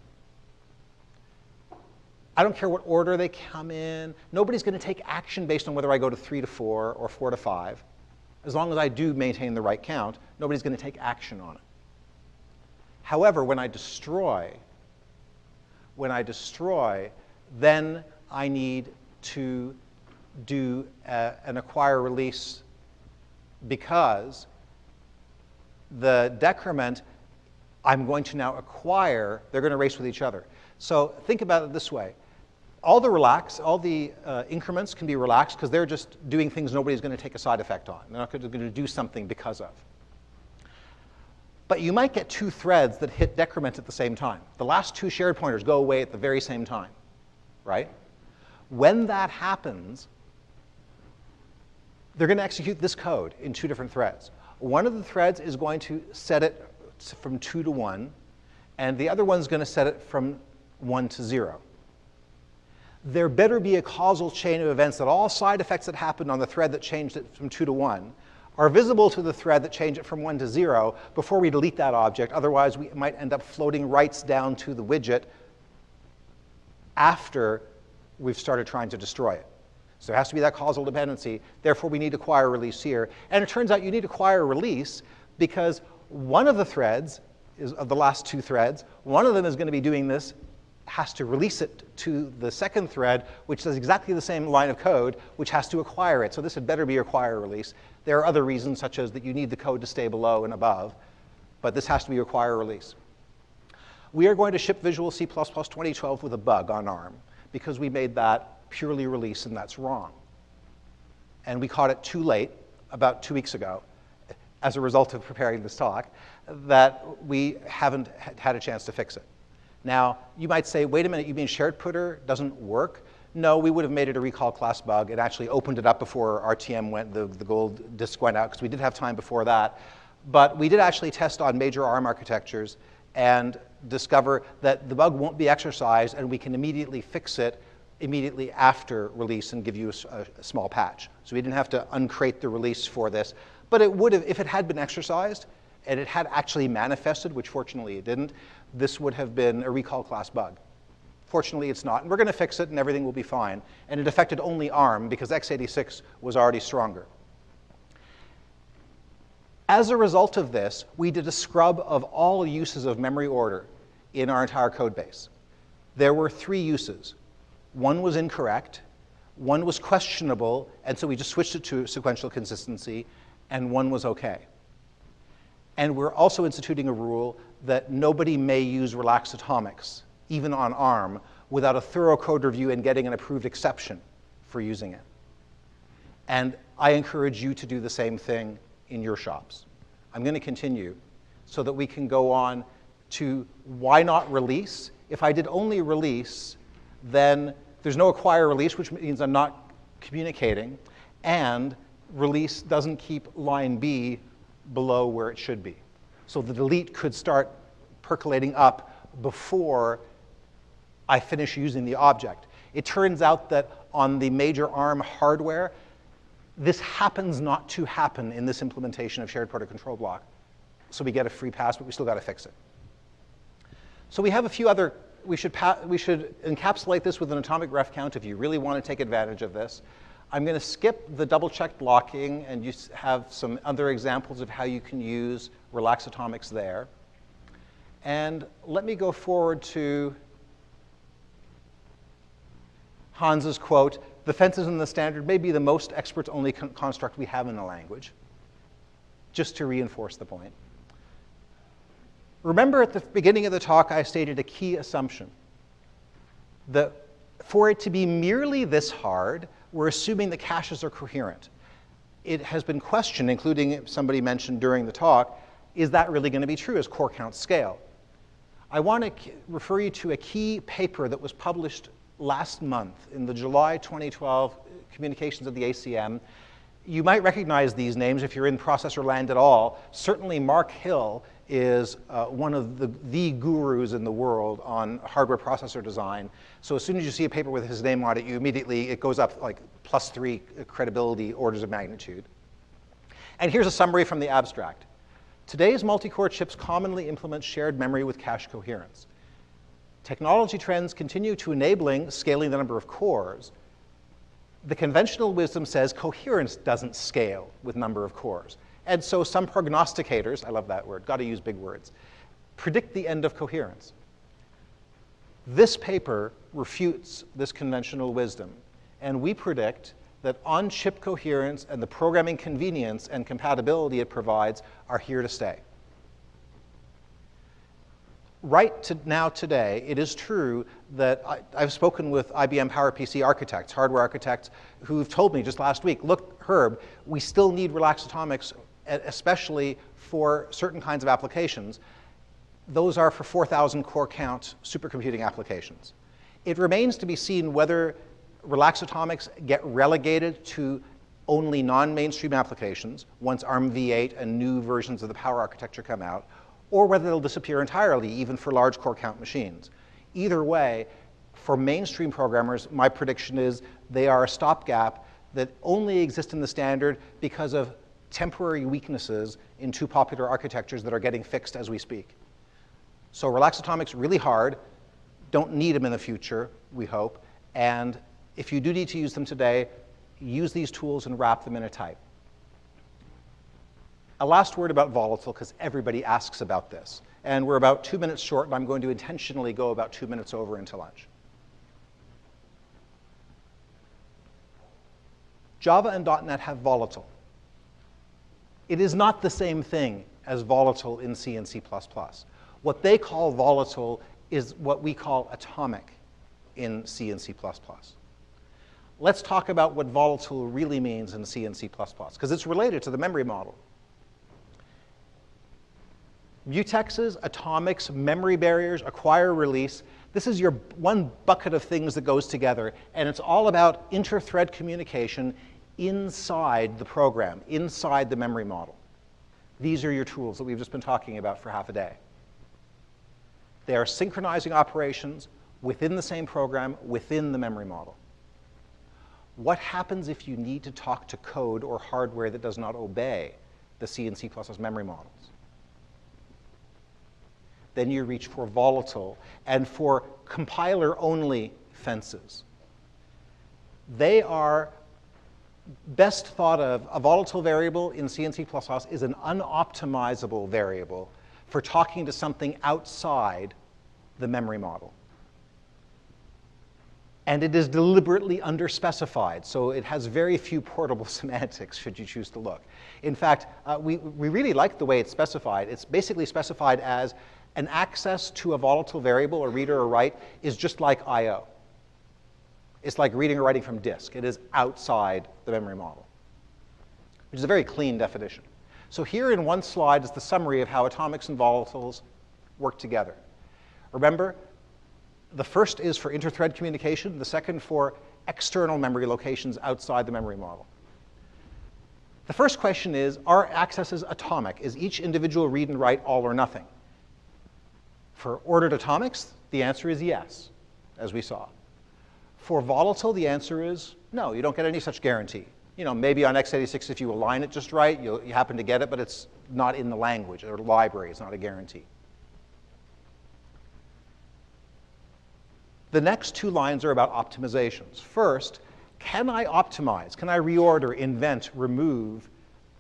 I don't care what order they come in. Nobody's going to take action based on whether I go to 3 to 4 or 4 to 5. As long as I do maintain the right count, nobody's going to take action on it. However, when I destroy, then I need to do an acquire release, because the decrement I'm going to now acquire, they're going to race with each other. So think about it this way. All the increments can be relaxed because they're just doing things nobody's going to take a side effect on. They're not going to do something because of. But you might get 2 threads that hit decrement at the same time. The last 2 shared pointers go away at the very same time, right? When that happens, they're going to execute this code in 2 different threads. One of the threads is going to set it from 2 to 1, and the other one's going to set it from 1 to 0. There better be a causal chain of events that all side effects that happened on the thread that changed it from 2 to 1 are visible to the thread that changed it from 1 to 0 before we delete that object. Otherwise, we might end up floating writes down to the widget after we've started trying to destroy it. So there has to be that causal dependency. Therefore, we need acquire release here. And it turns out you need acquire release because one of the threads, of the last 2 threads, one of them is going to be doing this, has to release it to the second thread, which does exactly the same line of code, which has to acquire it. So this had better be acquire release. There are other reasons, such as that you need the code to stay below and above, but this has to be acquire release. We are going to ship Visual C++ 2012 with a bug on ARM because we made that purely release, and that's wrong. And we caught it too late, about 2 weeks ago, as a result of preparing this talk, that we haven't had a chance to fix it. Now, you might say, wait a minute, you mean shared putter doesn't work? No, we would have made it a recall class bug. It actually opened it up before RTM went, the gold disk went out, because we did have time before that. But we did actually test on major ARM architectures and discover that the bug won't be exercised, and we can immediately fix it immediately after release and give you a small patch. So we didn't have to uncreate the release for this. But it would have, if it had been exercised, and it had actually manifested, which fortunately it didn't, this would have been a recall class bug. Fortunately, it's not. And we're going to fix it, and everything will be fine. And it affected only ARM, because x86 was already stronger. As a result of this, we did a scrub of all uses of memory order in our entire code base. There were 3 uses. One was incorrect, one was questionable, and so we just switched it to sequential consistency, and one was OK. And we're also instituting a rule that nobody may use relaxed atomics, even on ARM, without a thorough code review and getting an approved exception for using it. And I encourage you to do the same thing in your shops. I'm going to continue so that we can go on to why not release. If I did only release, then there's no acquire release, which means I'm not communicating, and release doesn't keep line B below where it should be. So the delete could start percolating up before I finish using the object. It turns out that on the major ARM hardware, this happens not to happen in this implementation of shared product control block. So we get a free pass, but we still got to fix it. So we have a few other, we should encapsulate this with an atomic ref count if you really want to take advantage of this. I'm going to skip the double-check blocking and you have some other examples of how you can use relaxed atomics there. And let me go forward to Hans's quote, "The fences in the standard may be the most experts-only construct we have in the language," just to reinforce the point. Remember at the beginning of the talk, I stated a key assumption, that for it to be merely this hard, we're assuming the caches are coherent. It has been questioned, including somebody mentioned during the talk, is that really going to be true as core counts scale? I want to refer you to a key paper that was published last month in the July 2012 communications of the ACM. You might recognize these names if you're in processor land at all. Certainly Mark Hill is one of the gurus in the world on hardware processor design. So as soon as you see a paper with his name on it, it goes up like +3 credibility orders of magnitude. And here's a summary from the abstract. Today's multi-core chips commonly implement shared memory with cache coherence. Technology trends continue to enabling scaling the number of cores. The conventional wisdom says coherence doesn't scale with number of cores. And so some prognosticators, I love that word, got to use big words, predict the end of coherence. This paper refutes this conventional wisdom. And we predict that on-chip coherence and the programming convenience and compatibility it provides are here to stay. Right to now today, it is true that I've spoken with IBM PowerPC architects, hardware architects, who've told me just last week, look, Herb, we still need relaxed atomics, especially for certain kinds of applications. Those are for 4,000 core count supercomputing applications. It remains to be seen whether relaxed atomics get relegated to only non-mainstream applications once ARMv8 and new versions of the power architecture come out, or whether they'll disappear entirely, even for large core count machines. Either way, for mainstream programmers, my prediction is they are a stopgap that only exist in the standard because of temporary weaknesses in 2 popular architectures that are getting fixed as we speak. So relaxed atomics, really hard, don't need them in the future, we hope, and if you do need to use them today, use these tools and wrap them in a type. A last word about volatile, because everybody asks about this. And we're about 2 minutes short, and I'm going to intentionally go about 2 minutes over into lunch. Java and .NET have volatile. It is not the same thing as volatile in C and C++. What they call volatile is what we call atomic in C and C++. Let's talk about what volatile really means in C and C++, because it's related to the memory model. Mutexes, atomics, memory barriers, acquire, release. This is your one bucket of things that goes together, and it's all about inter-thread communication inside the program, inside the memory model. These are your tools that we've just been talking about for half a day. They are synchronizing operations within the same program, within the memory model. What happens if you need to talk to code or hardware that does not obey the C and C++ memory models? then you reach for volatile and for compiler-only fences. They are best thought of, a volatile variable in C and C++ is an unoptimizable variable for talking to something outside the memory model. And it is deliberately underspecified, so it has very few portable semantics should you choose to look. In fact, we really like the way it's specified. It's basically specified as an access to a volatile variable, or read or write, is just like I/O. It's like reading or writing from disk. It is outside the memory model, which is a very clean definition. So here in one slide is the summary of how atomics and volatiles work together. Remember, the first is for inter-thread communication, the second for external memory locations outside the memory model. The first question is, are accesses atomic? Is each individual read and write all or nothing? For ordered atomics, the answer is yes, as we saw. For volatile, the answer is no, you don't get any such guarantee. You know, maybe on x86, if you align it just right, you happen to get it, but it's not in the language or library. It's not a guarantee. The next two lines are about optimizations. First, can I optimize? Can I reorder, invent, remove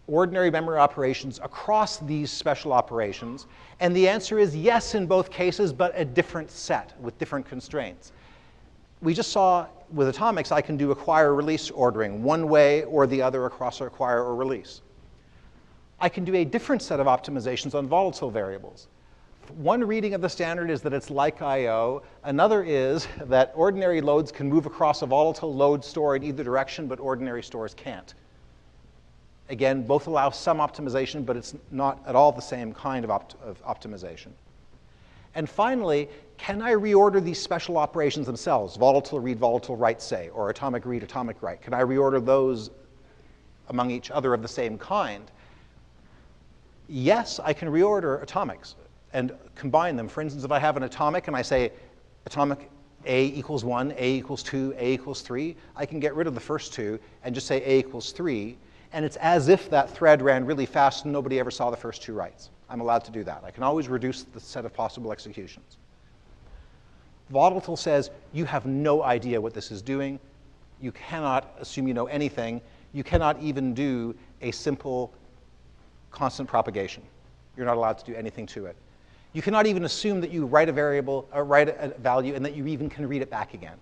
ordinary memory operations across these special operations? And the answer is yes in both cases, but a different set with different constraints. We just saw with atomics, I can do acquire-release ordering one way or the other across acquire or release. I can do a different set of optimizations on volatile variables. One reading of the standard is that it's like I/O. Another is that ordinary loads can move across a volatile load store in either direction, but ordinary stores can't. Again, both allow some optimization, but it's not at all the same kind of optimization. And finally, can I reorder these special operations themselves, volatile read, volatile write, say, or atomic read, atomic write? Can I reorder those among each other of the same kind? Yes, I can reorder atomics and combine them. For instance, if I have an atomic and I say atomic A equals 1, A equals 2, A equals 3, I can get rid of the first two and just say A equals 3. And it's as if that thread ran really fast and nobody ever saw the first two writes. I'm allowed to do that. I can always reduce the set of possible executions. Volatile says you have no idea what this is doing. You cannot assume you know anything. You cannot even do a simple constant propagation. You're not allowed to do anything to it. You cannot even assume that you write a variable or write a value and that you even can read it back again.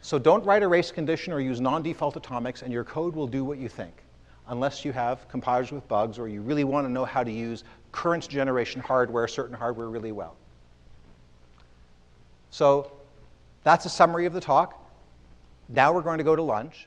So don't write a race condition or use non-default atomics, and your code will do what you think, unless you have compilers with bugs or you really want to know how to use current generation hardware, certain hardware, really well. So that's a summary of the talk. Now we're going to go to lunch.